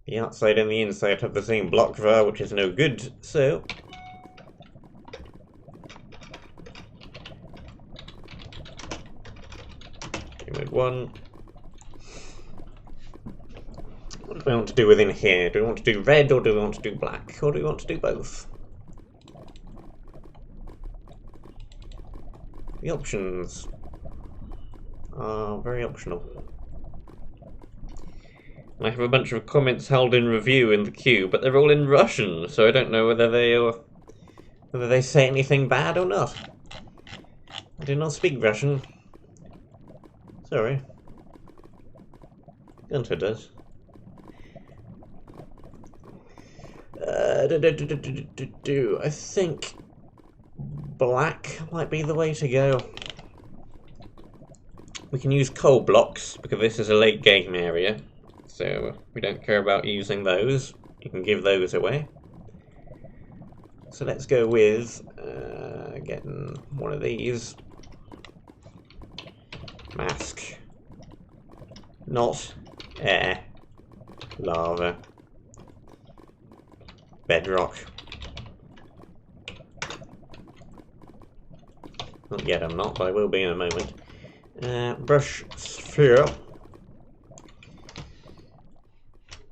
the outside and the inside have the same block var, which is no good, so remove 1. What do we want to do within here? Do we want to do red, or do we want to do black, or do we want to do both? The options are very optional. I have a bunch of comments held in review in the queue, but they're all in Russian, so I don't know whether they say anything bad or not. I do not speak Russian. Sorry. Gunter does. I think black might be the way to go. We can use coal blocks because this is a late game area, so we don't care about using those. You can give those away. So let's go with getting one of these. Mask. Not air. Lava. Bedrock. Not yet, I'm not, but I will be in a moment. Brush sphere.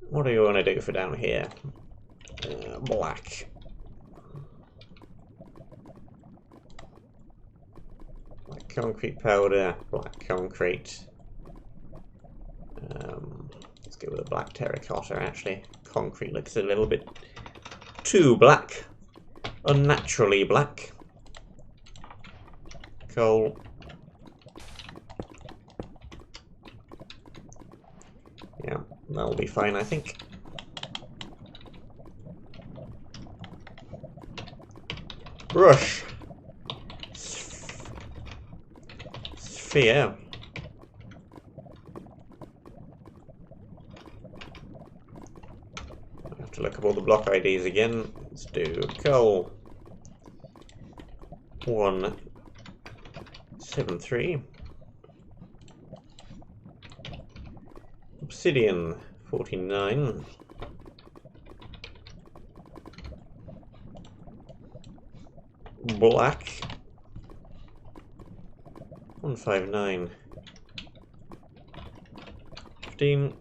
What do you want to do for down here? Black. Black concrete powder, black concrete. Let's go with a black terracotta, actually. Concrete looks a little bit too black. Unnaturally black. Coal. Yeah, that'll be fine, I think. Brush. Sphere. I have to look up all the block IDs again. Let's do coal. 173. Obsidian 49. Black 159. 15.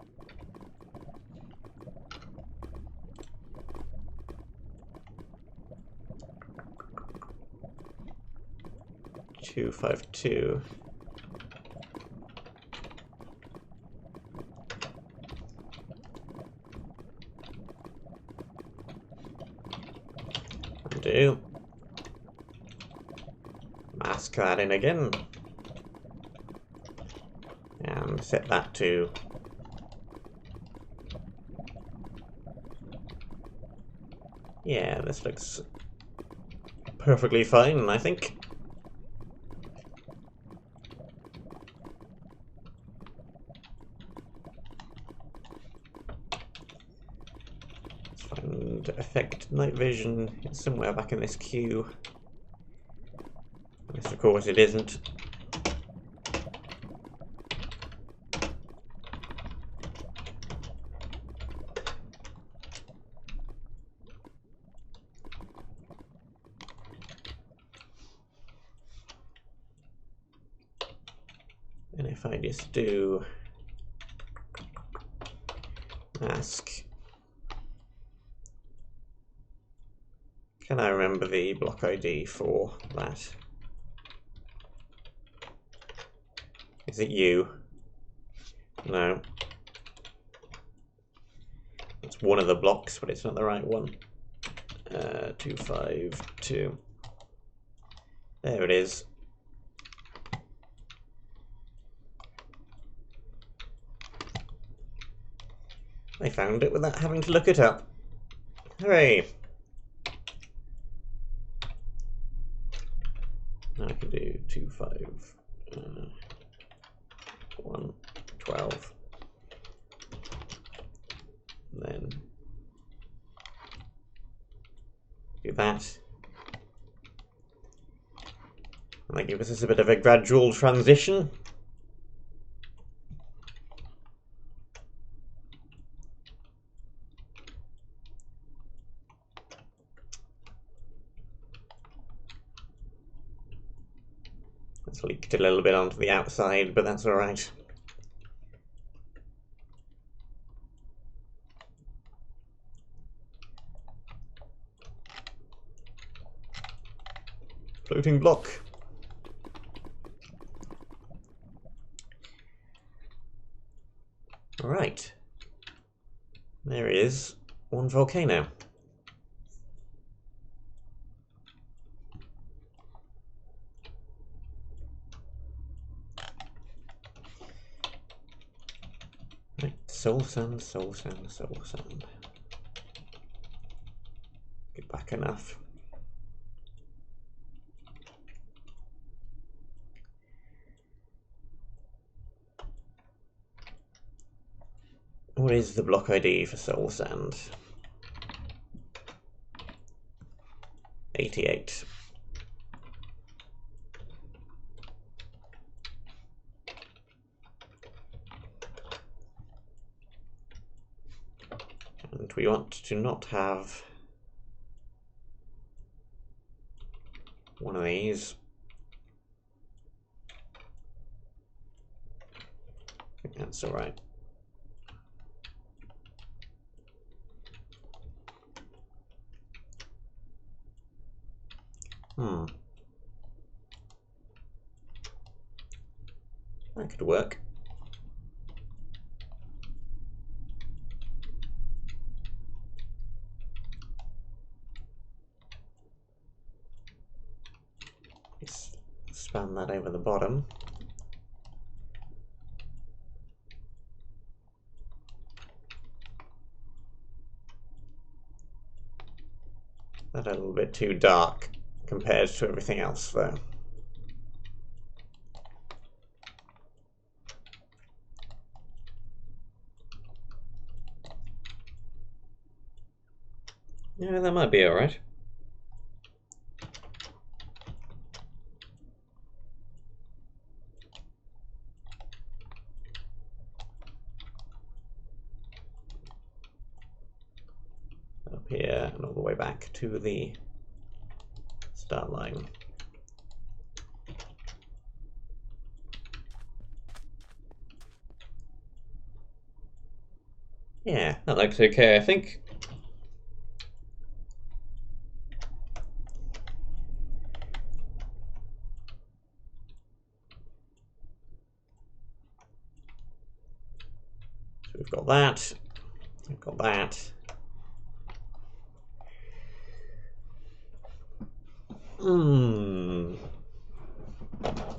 Two 52. Do mask that in again and set that to yeah, this looks perfectly fine, I think. Find effect night vision. It's somewhere back in this queue. Yes, of course it isn't. And if I just do ask, can I remember the block ID for that? Is it you? No. It's one of the blocks, but it's not the right one. 252. There it is. I found it without having to look it up. Hooray! Now I can do 2, 5, 1, 12. And then do that. And that gives us a bit of a gradual transition. It's leaked a little bit onto the outside, but that's alright. Floating block. Alright. There is one volcano. Right, soul sand, soul sand, soul sand. Get back enough. What is the block ID for soul sand? 88. And we want to not have one of these. I think that's alright. That could work. Just span that over the bottom. That's a little bit too dark compared to everything else, though. Yeah, that might be alright. Up here and all the way back to the start line. Yeah, that looks okay, I think. So we've got that. We've got that.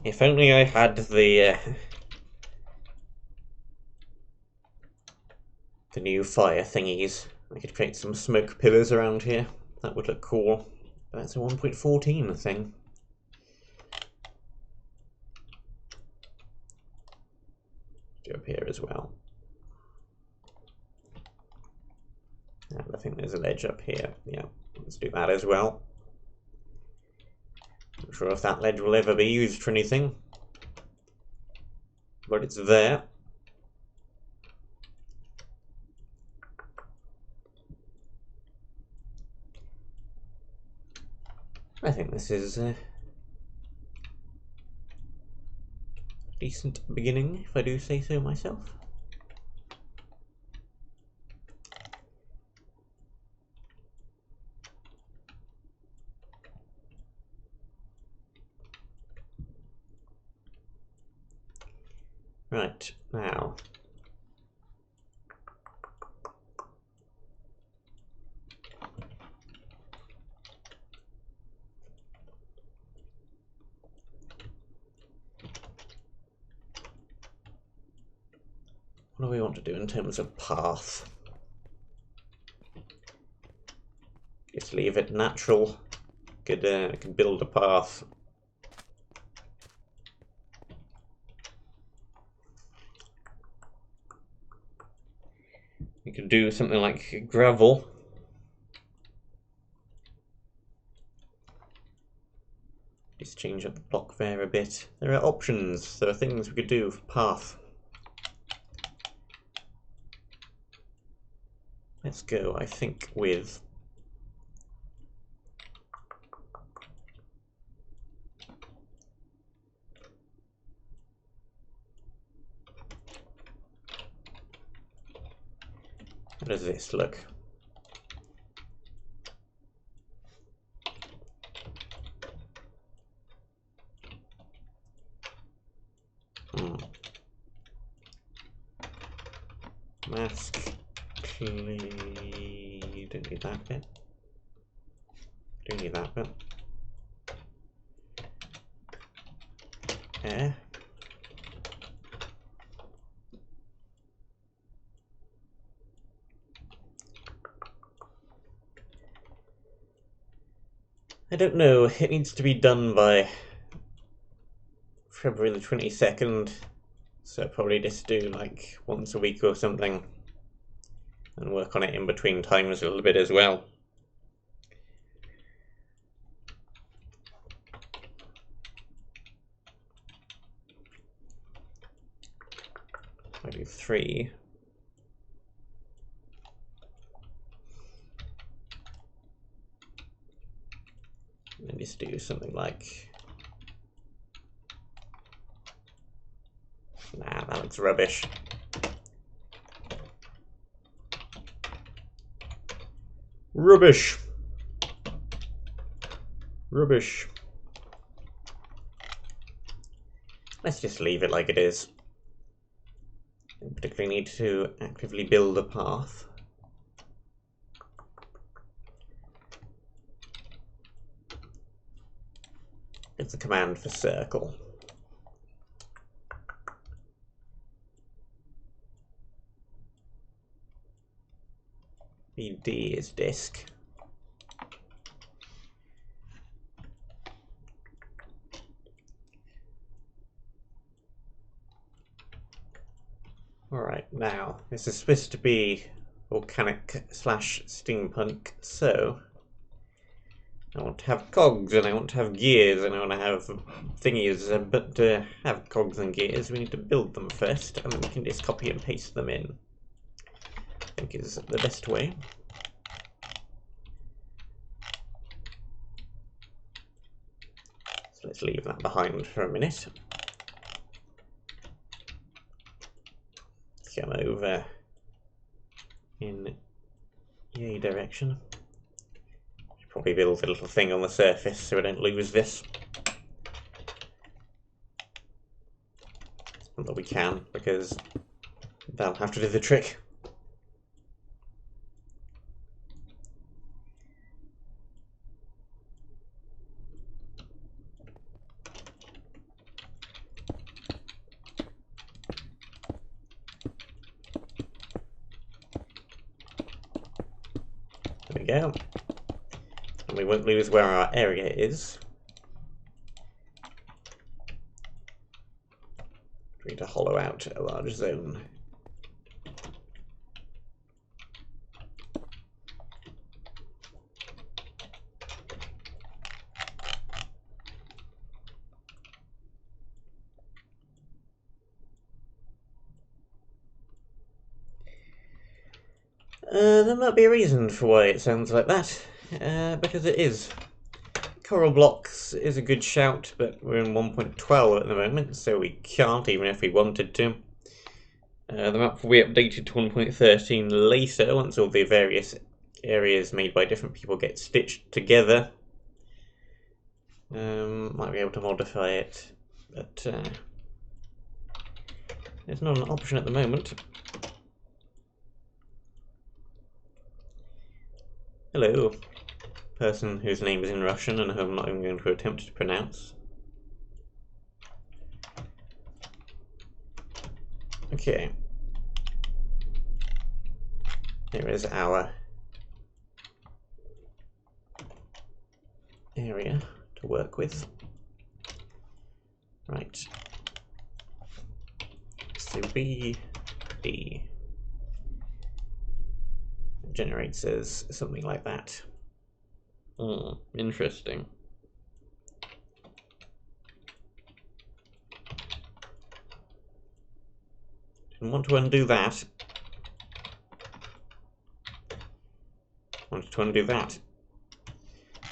If only I had the new fire thingies. I could create some smoke pillars around here. That would look cool. But that's a 1.14 thing. Do up here as well. And I think there's a ledge up here. Yeah, let's do that as well. Not sure if that ledge will ever be used for anything, but it's there. I think this is a decent beginning, if I do say so myself. Right, now. What do we want to do in terms of path? Just leave it natural. Could build a path. You could do something like gravel. Just change up the block there a bit. There are options. There are things we could do for path. Let's go, I think, with how does this look? Mask. Don't need that bit. Don't need that bit. Air. I don't know, it needs to be done by February the 22nd, so probably just do like once a week or something and work on it in between times a little bit as well. I do 3. And just do something like, nah, that looks rubbish. Rubbish. Rubbish. Let's just leave it like it is. Don't particularly need to actively build a path. It's a command for circle. BD is disk. Alright, now, this is supposed to be volcanic / steampunk, so I want to have cogs, and I want to have gears, and I want to have thingies, but to have cogs and gears, we need to build them first, and then we can just copy and paste them in. I think is the best way. So let's leave that behind for a minute. Come over in yay direction. Probably build a little thing on the surface so we don't lose this. Not that we can, because that'll have to do the trick. There we go. And we won't lose where our area is. We need to hollow out a large zone. There might be a reason for why it sounds like that, because it is. Coral blocks is a good shout, but we're in 1.12 at the moment, so we can't, even if we wanted to. The map will be updated to 1.13 later, once all the various areas made by different people get stitched together. Might be able to modify it, but it's not an option at the moment. Hello, person whose name is in Russian and who I'm not even going to attempt to pronounce. Okay. Here is our area to work with. Right. So B generates as something like that. Interesting. Didn't want to undo that. Wanted to undo that.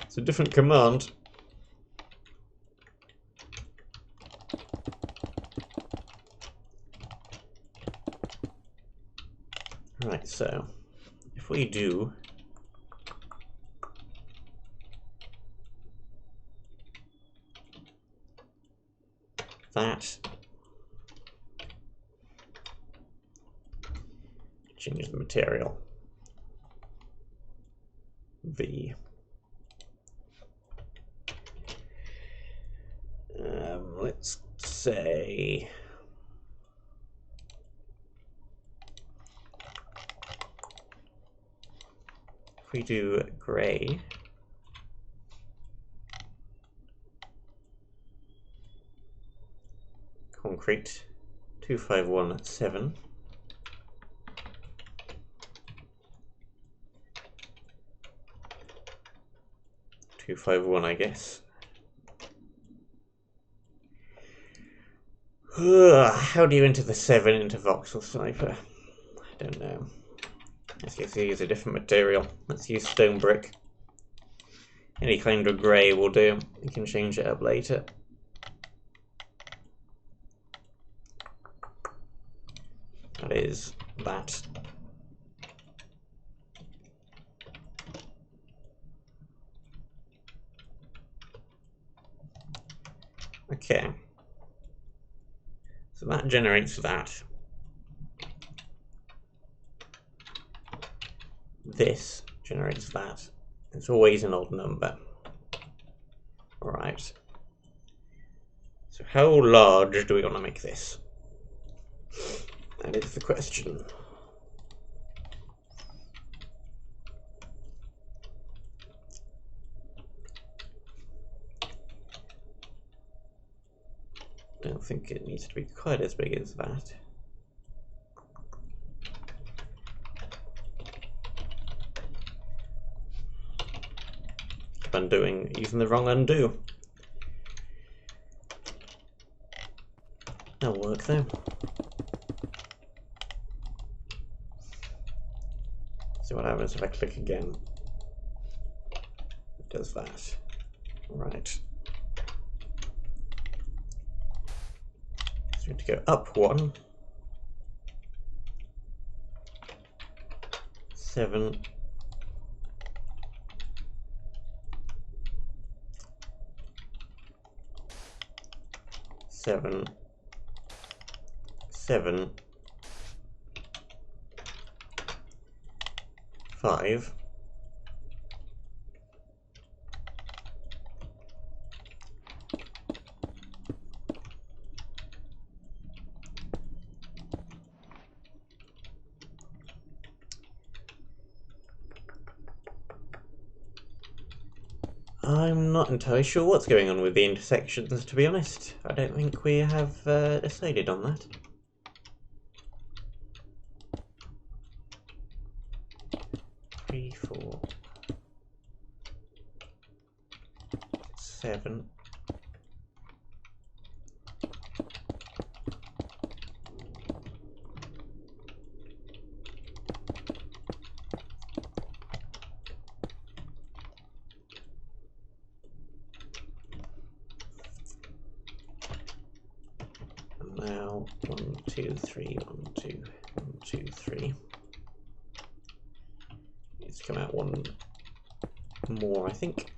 It's a different command. Right, so if we do that, change the material. V. Let's say if we do gray, concrete 2517. 251, I guess. How do you enter the 7 into voxel sniper? I don't know. Let's use a different material. Let's use stone brick. Any kind of grey will do. We can change it up later. That is that. Okay. So that generates that. This generates that. It's always an odd number. Alright. So how large do we want to make this? That is the question. I don't think it needs to be quite as big as that. Keep using the wrong undo. That'll work though. See what happens if I click again. It does that. Right. So we have to go up 1. 7. 7. 7. 5. I'm not entirely sure what's going on with the intersections, to be honest. I don't think we have decided on that. 3, 4, 7. now 1, 2, 3, 1, 2, 1, 2, 3. It's come out one more, I think.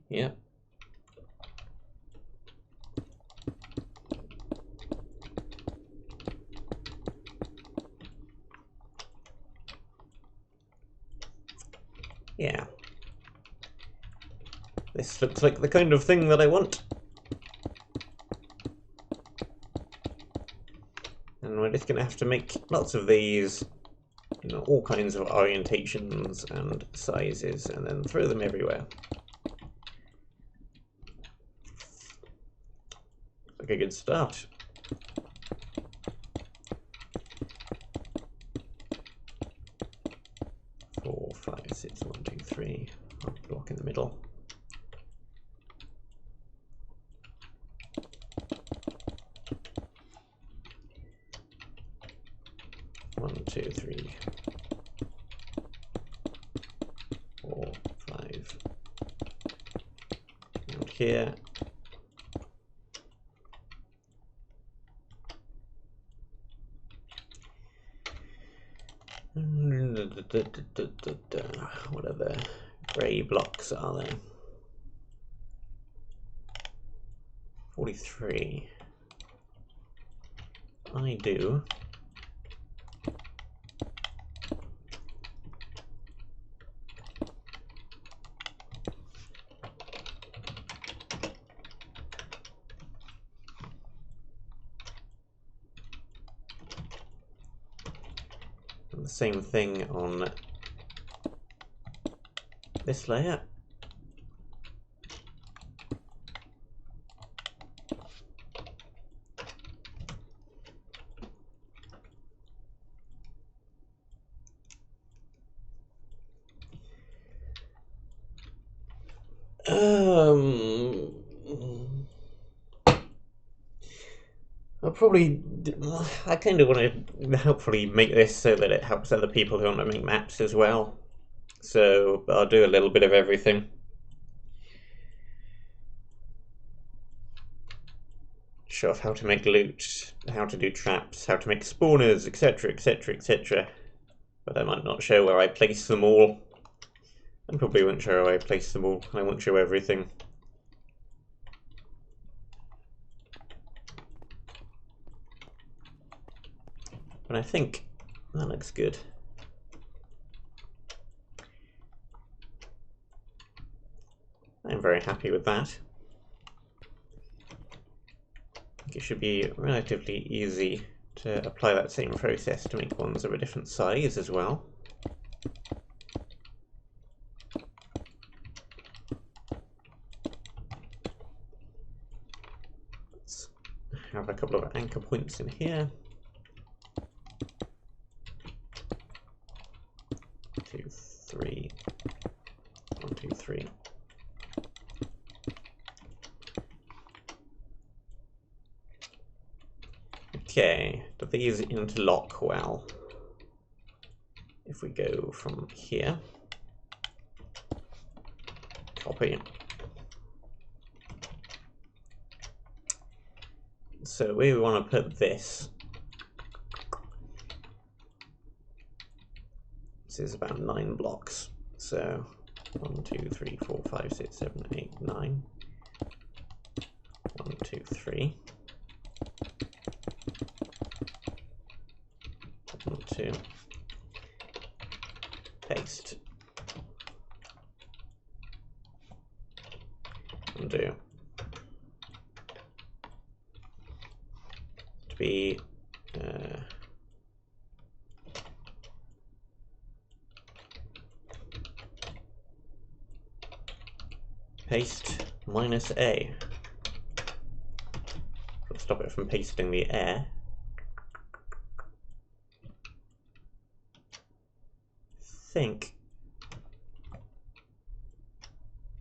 Yep. Yeah. This looks like the kind of thing that I want. And we're just going to have to make lots of these, you know, all kinds of orientations and sizes, and then throw them everywhere. Like a good start. Four, 5, 6, 1, 2, 3. Block in the middle. One, 2, 3, 4, 5. And here. What other grey blocks are there? 43. I do. And the same thing on this layer. I kind of want to hopefully make this so that it helps other people who want to make maps as well. So I'll do a little bit of everything. Show off how to make loot, how to do traps, how to make spawners, etc, etc, etc. But I might not show where I place them all. I probably won't show where I place them all. I won't show everything. But I think that looks good. I'm very happy with that. It should be relatively easy to apply that same process to make ones of a different size as well. Let's have a couple of anchor points in here. 2, 3, 1, 2, 3. Okay, do these interlock well? If we go from here, copy. So we want to put this. This is about 9 blocks. So 1, 2, 3, 4, 5, 6, 7, 8, 9. 1, 2, 3. 1, 2. Paste. Undo. To be paste -A. It'll stop it from pasting the air. Think.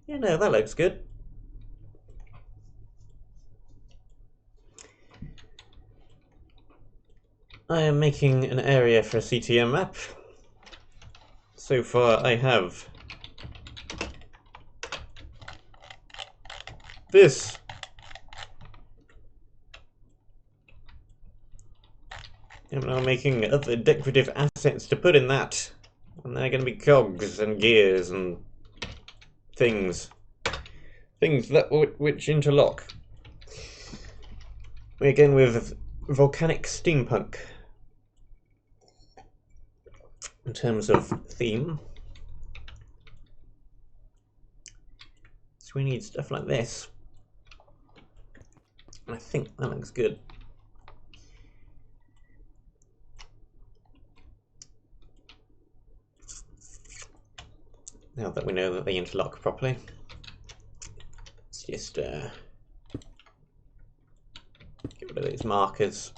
Yeah, no, that looks good. I am making an area for a CTM map. So far I have this I'm now making other decorative assets to put in that. And they're going to be cogs and gears and things. Things that which interlock. We're going with volcanic steampunk. In terms of theme. So we need stuff like this. I think that looks good. Now that we know that they interlock properly, let's just get rid of these markers.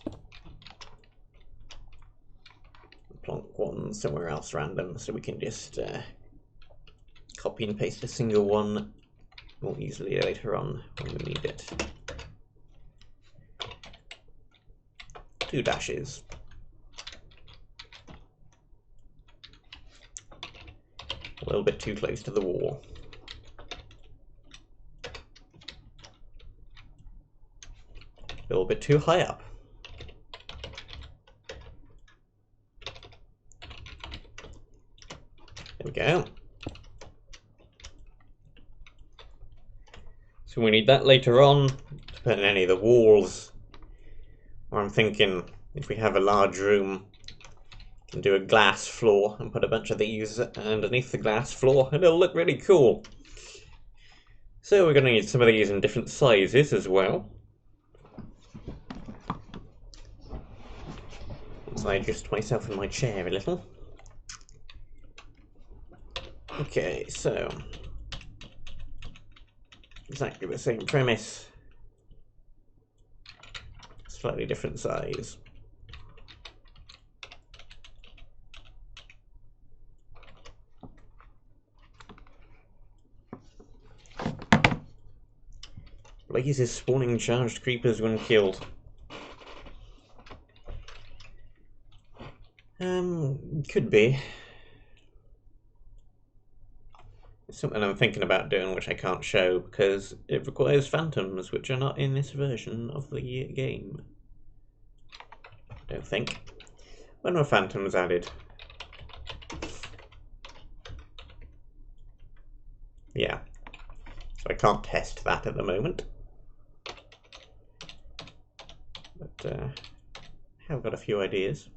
Plonk one somewhere else random, so we can just copy and paste a single one more easily later on when we need it. 2 dashes. A little bit too close to the wall. A little bit too high up. There we go. So we need that later on to put in any of the walls. Or I'm thinking if we have a large room, we can do a glass floor and put a bunch of these underneath the glass floor and it'll look really cool. So we're going to need some of these in different sizes as well. So I adjust myself in my chair a little. Okay, so exactly the same premise, slightly different size. Blazes spawning charged creepers when killed. Could be. It's something I'm thinking about doing which I can't show because it requires phantoms which are not in this version of the game. I don't think. When were phantoms added? Yeah. So I can't test that at the moment. But I have got a few ideas.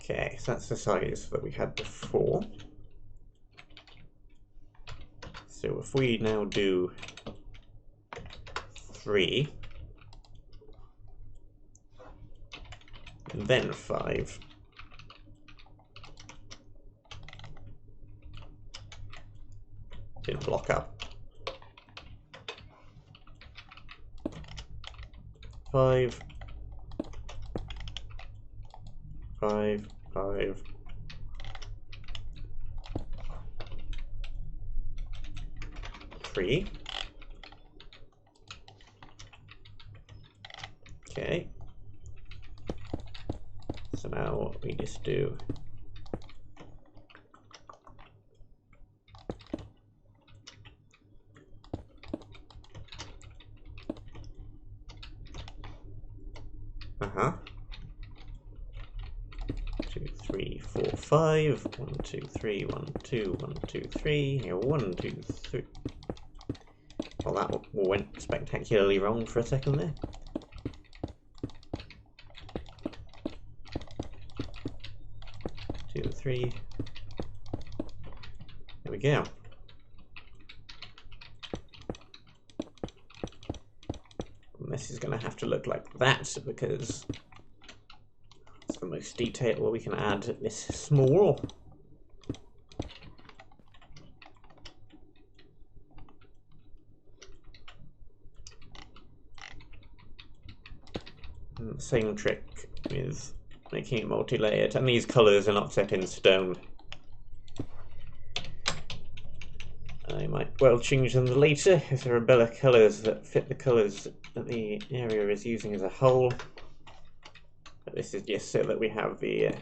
Okay, so that's the size that we had before. So if we now do 3, and then 5, didn't block up. 5, 5, 5. 3. Okay. So now we just do two, 3, 4, 5. 1, 2, 3, 1, 2, 1, 2, 3. Here, 1, 2, 3. Well, that went spectacularly wrong for a second there. 2, 3. There we go. And this is going to have to look like that because it's the most detail we can add this small. And the same trick with making it multi-layered, and these colours are not set in stone. I might well change them later if there are better colours that fit the colours that the area is using as a whole. But this is just so that we have the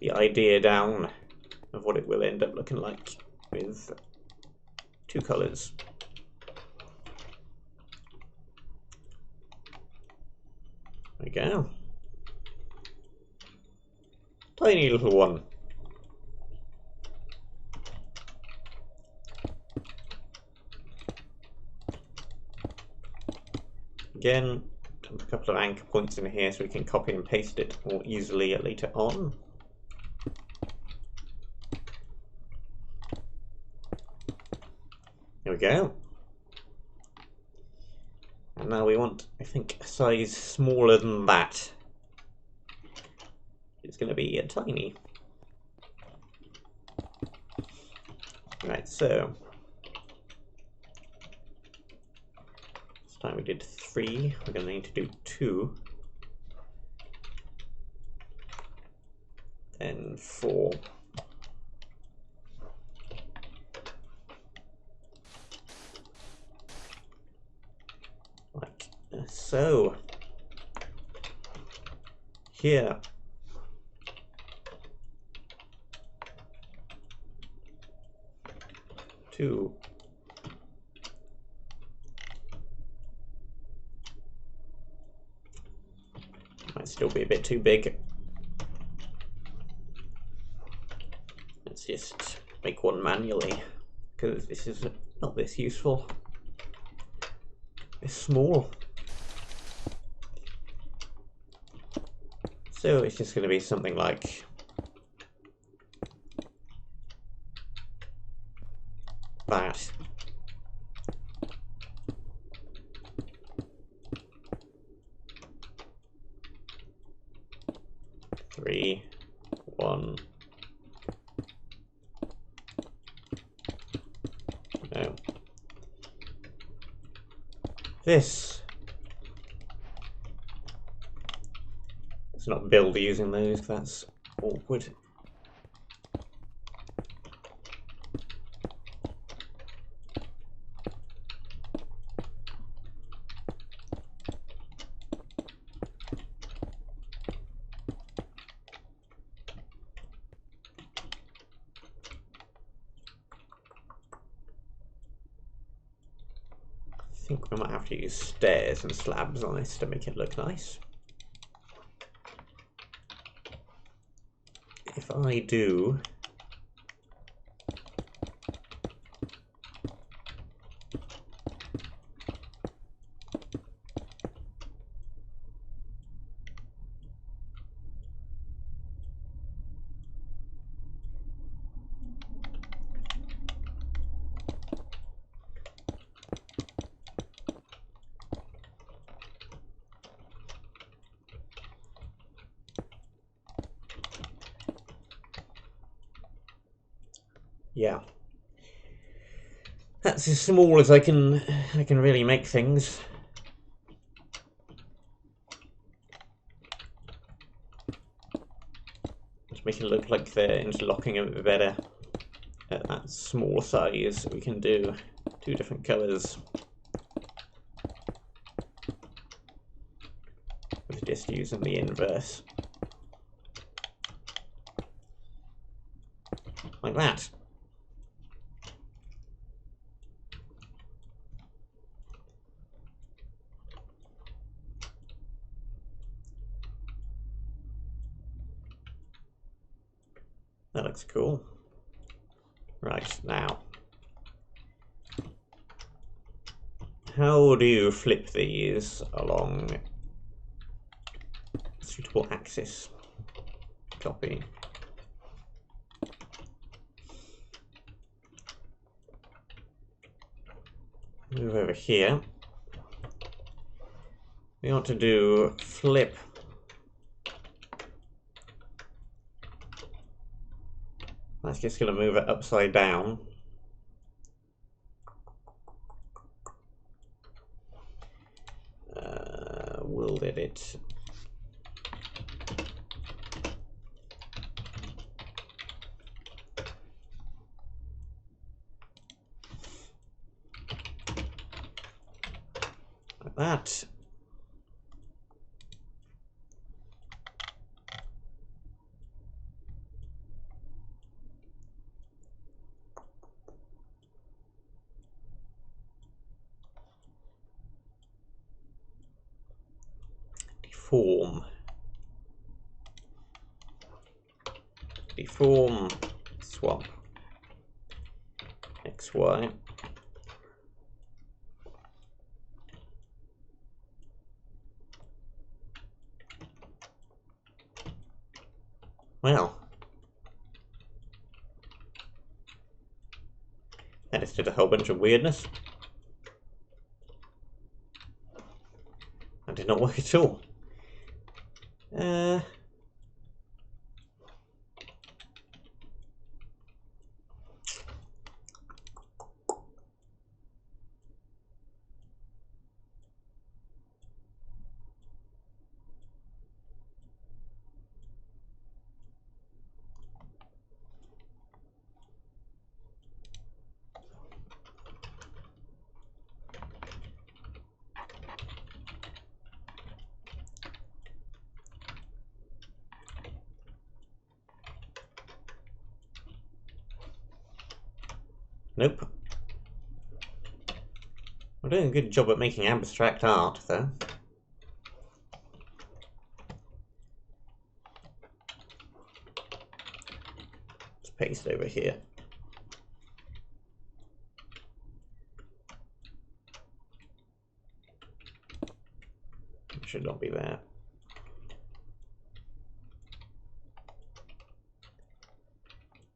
the idea down of what it will end up looking like with 2 colours. There we go. Tiny little one. Again, a couple of anchor points in here so we can copy and paste it more easily later on. There we go. And now we want, I think, a size smaller than that. It's going to be tiny. Right, so this time we did 3. We're going to need to do 2. Then 4. Like so. Here. Two. Might still be a bit too big. Let's just make one manually, because this is not this useful. It's small. So it's just going to be something like that. Three, 1. No. This. Let's not build using those, that's awkward. I think we might have to use stairs and slabs on this to make it look nice. If I do yeah, that's as small as I can really make things. Just make it look like they're interlocking a bit better at that small size. We can do 2 different colours with just using the inverse like that. That looks cool. Right, now, how do you flip these along a suitable axis? Copy. Move over here. We want to do flip. That's just going to move it upside down. We'll let it. Like that. deform. Deform, swap, XY. Well, that just did a whole bunch of weirdness. That did not work at all. Nope. I'm doing a good job at making abstract art, though. Let's paste over here. It should not be there.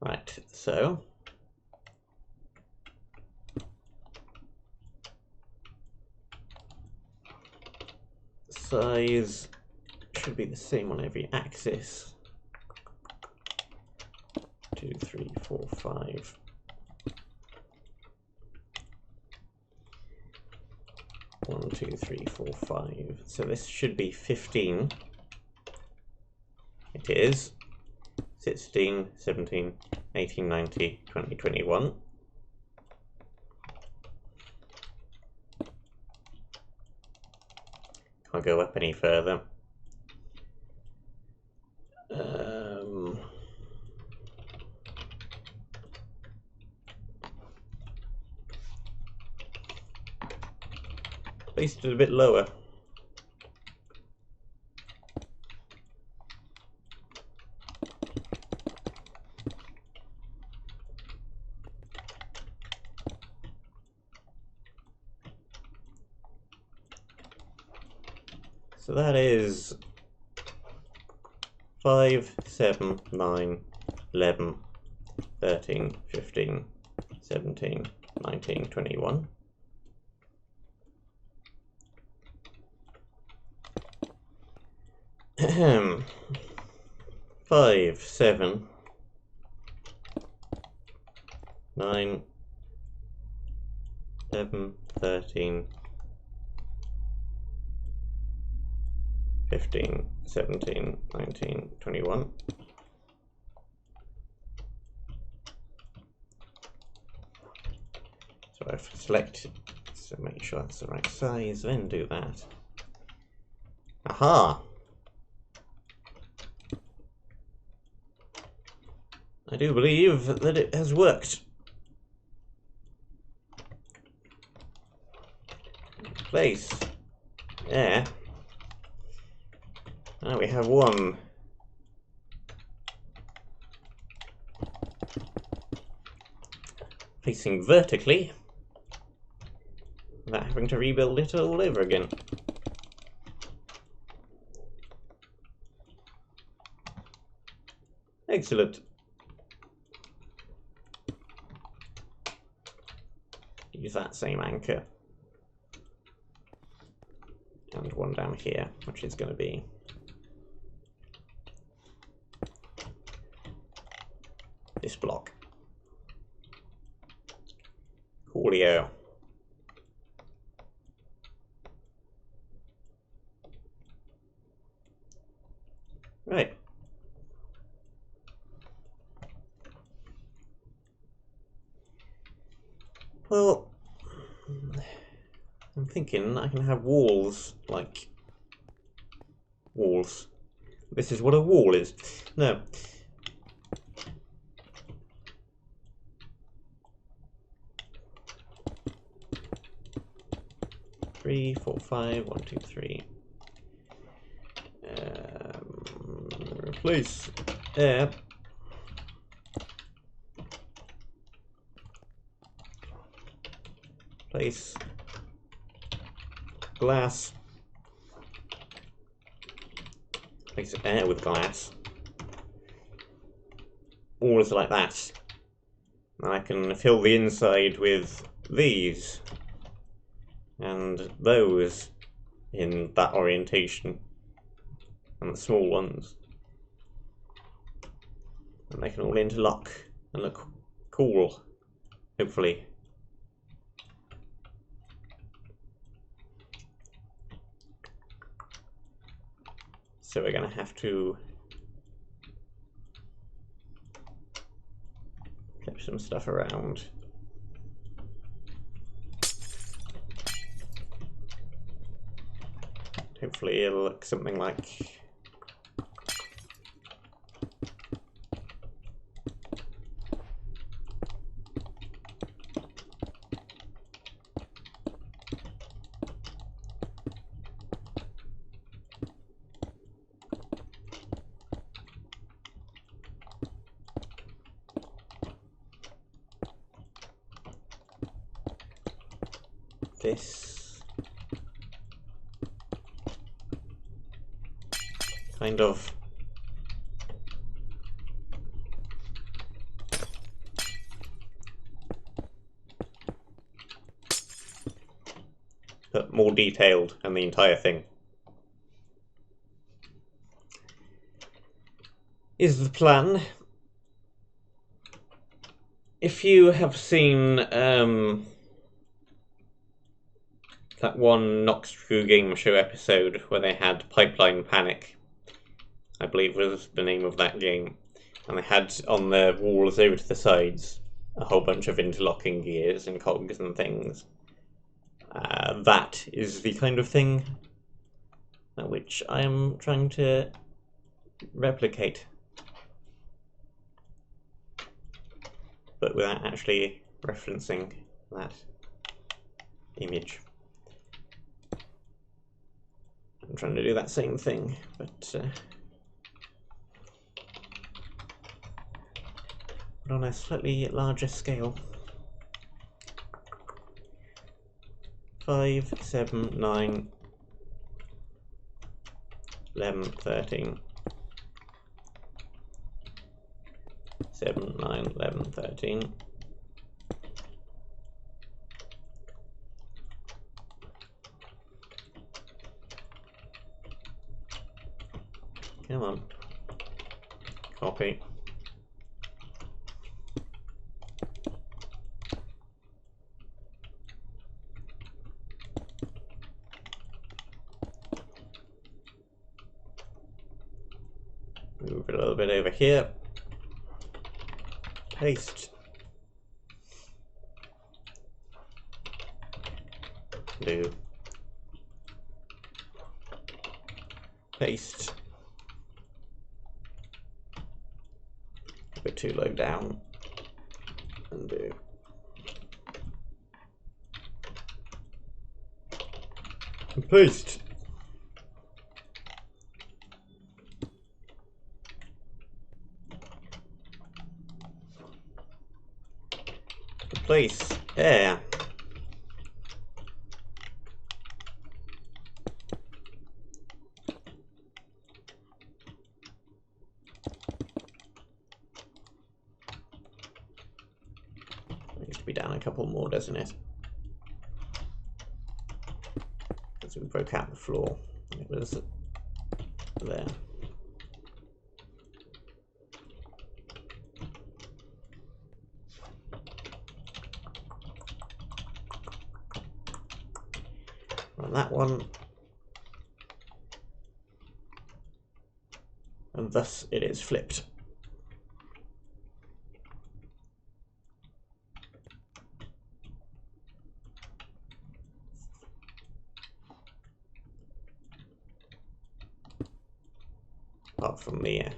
Right, so size should be the same on every axis. 2, 3, 4, 5. One, 2, 3, 4, 5. So this should be 15. It is 16, 17, 18, 19, 20, 21. Can't go up any further. Placed it a bit lower. So that is 5, 7, 9, 11, 13, 15, 17, 19, 21. Ahem. 5, 7, 9, 11, 13, 15, 17, 19, 21. So I have to select, so make sure that's the right size, then do that. Aha! I do believe that it has worked. Place. There. Now we have one. Facing vertically, without having to rebuild it all over again. Excellent. Use that same anchor. And one down here, which is going to be this block. Coolio. Right. Well, I'm thinking I can have walls, like walls. This is what a wall is. No. Three, 4, 5, 1, 2, 3. Place air. Place glass. Place air with glass. All is like that. And I can fill the inside with these and those in that orientation, and the small ones. And they can all interlock and look cool, hopefully. So we're going to have to flip some stuff around. Hopefully it'll look something like this kind of. But more detailed than the entire thing is the plan. If you have seen that one Knox True Game Show episode where they had Pipeline Panic, I believe was the name of that game, and they had on the walls over to the sides a whole bunch of interlocking gears and cogs and things. That is the kind of thing which I am trying to replicate, but without actually referencing that image. I'm trying to do that same thing, but on a slightly larger scale. 5, 7, 9, 11, 13. 7, 9, 11, 13. Come on. Copy. Move it a little bit over here. Paste. Do. Paste. A bit too low down. Undo. And paste. Place air. Needs to be down a couple more, doesn't it? Because we broke out the floor. It was there. On that one, and thus it is flipped. Apart from the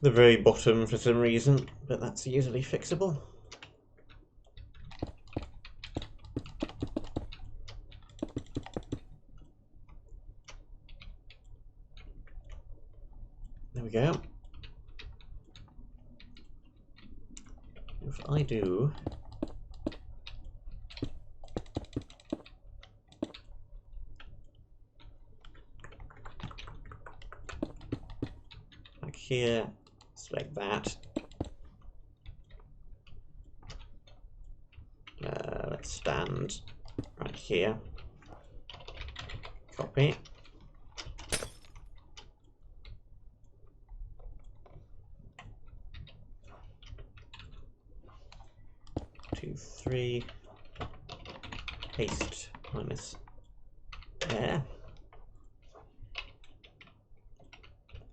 very bottom for some reason, but that's easily fixable. If I do like here, select that. Let's stand right here. Copy. Two, three. Paste minus air.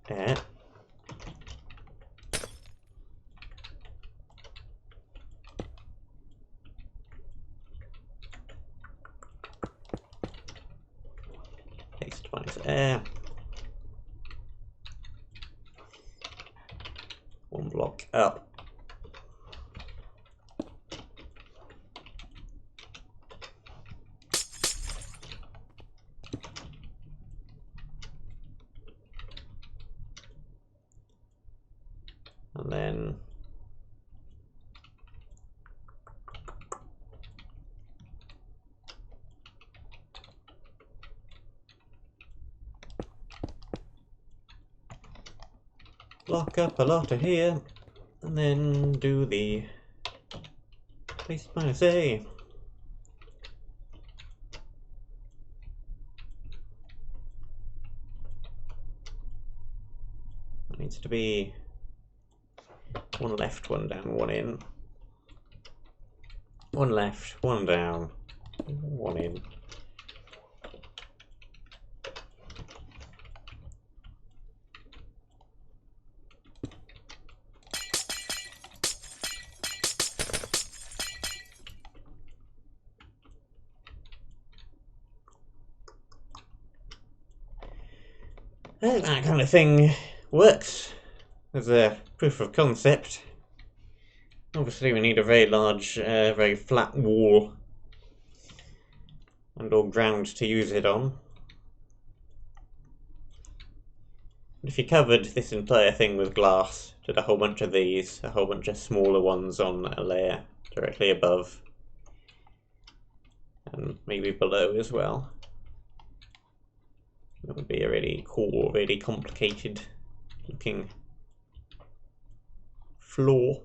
Air. Paste minus air. One block up. And then block up a lot of here, and then do the paste minus A. It needs to be one left, one down, one in. One left, one down, one in. That kind of thing works as a proof of concept. Obviously we need a very large, very flat wall and or ground to use it on. If you covered this entire thing with glass, did a whole bunch of these, a whole bunch of smaller ones on a layer directly above, and maybe below as well, that would be a really cool, really complicated looking floor.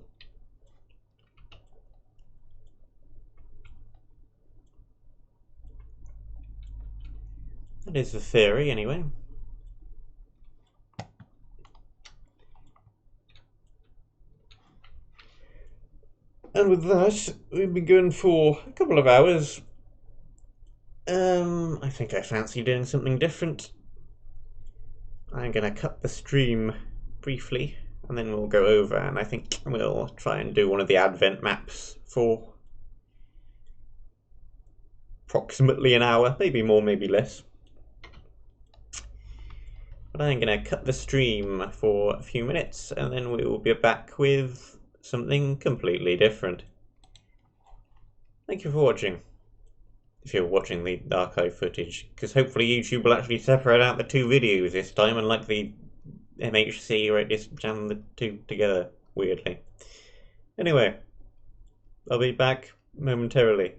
That is the theory, anyway. And with that, we've been going for a couple of hours. I think I fancy doing something different. I'm gonna cut the stream briefly, and then we'll go over, and I think we'll try and do one of the Advent maps for approximately an hour, maybe more, maybe less. But I'm gonna cut the stream for a few minutes, and then we will be back with something completely different. Thank you for watching. If you're watching the archive footage, because hopefully YouTube will actually separate out the two videos this time, unlike the MHC where it just jammed the two together weirdly. Anyway, I'll be back momentarily.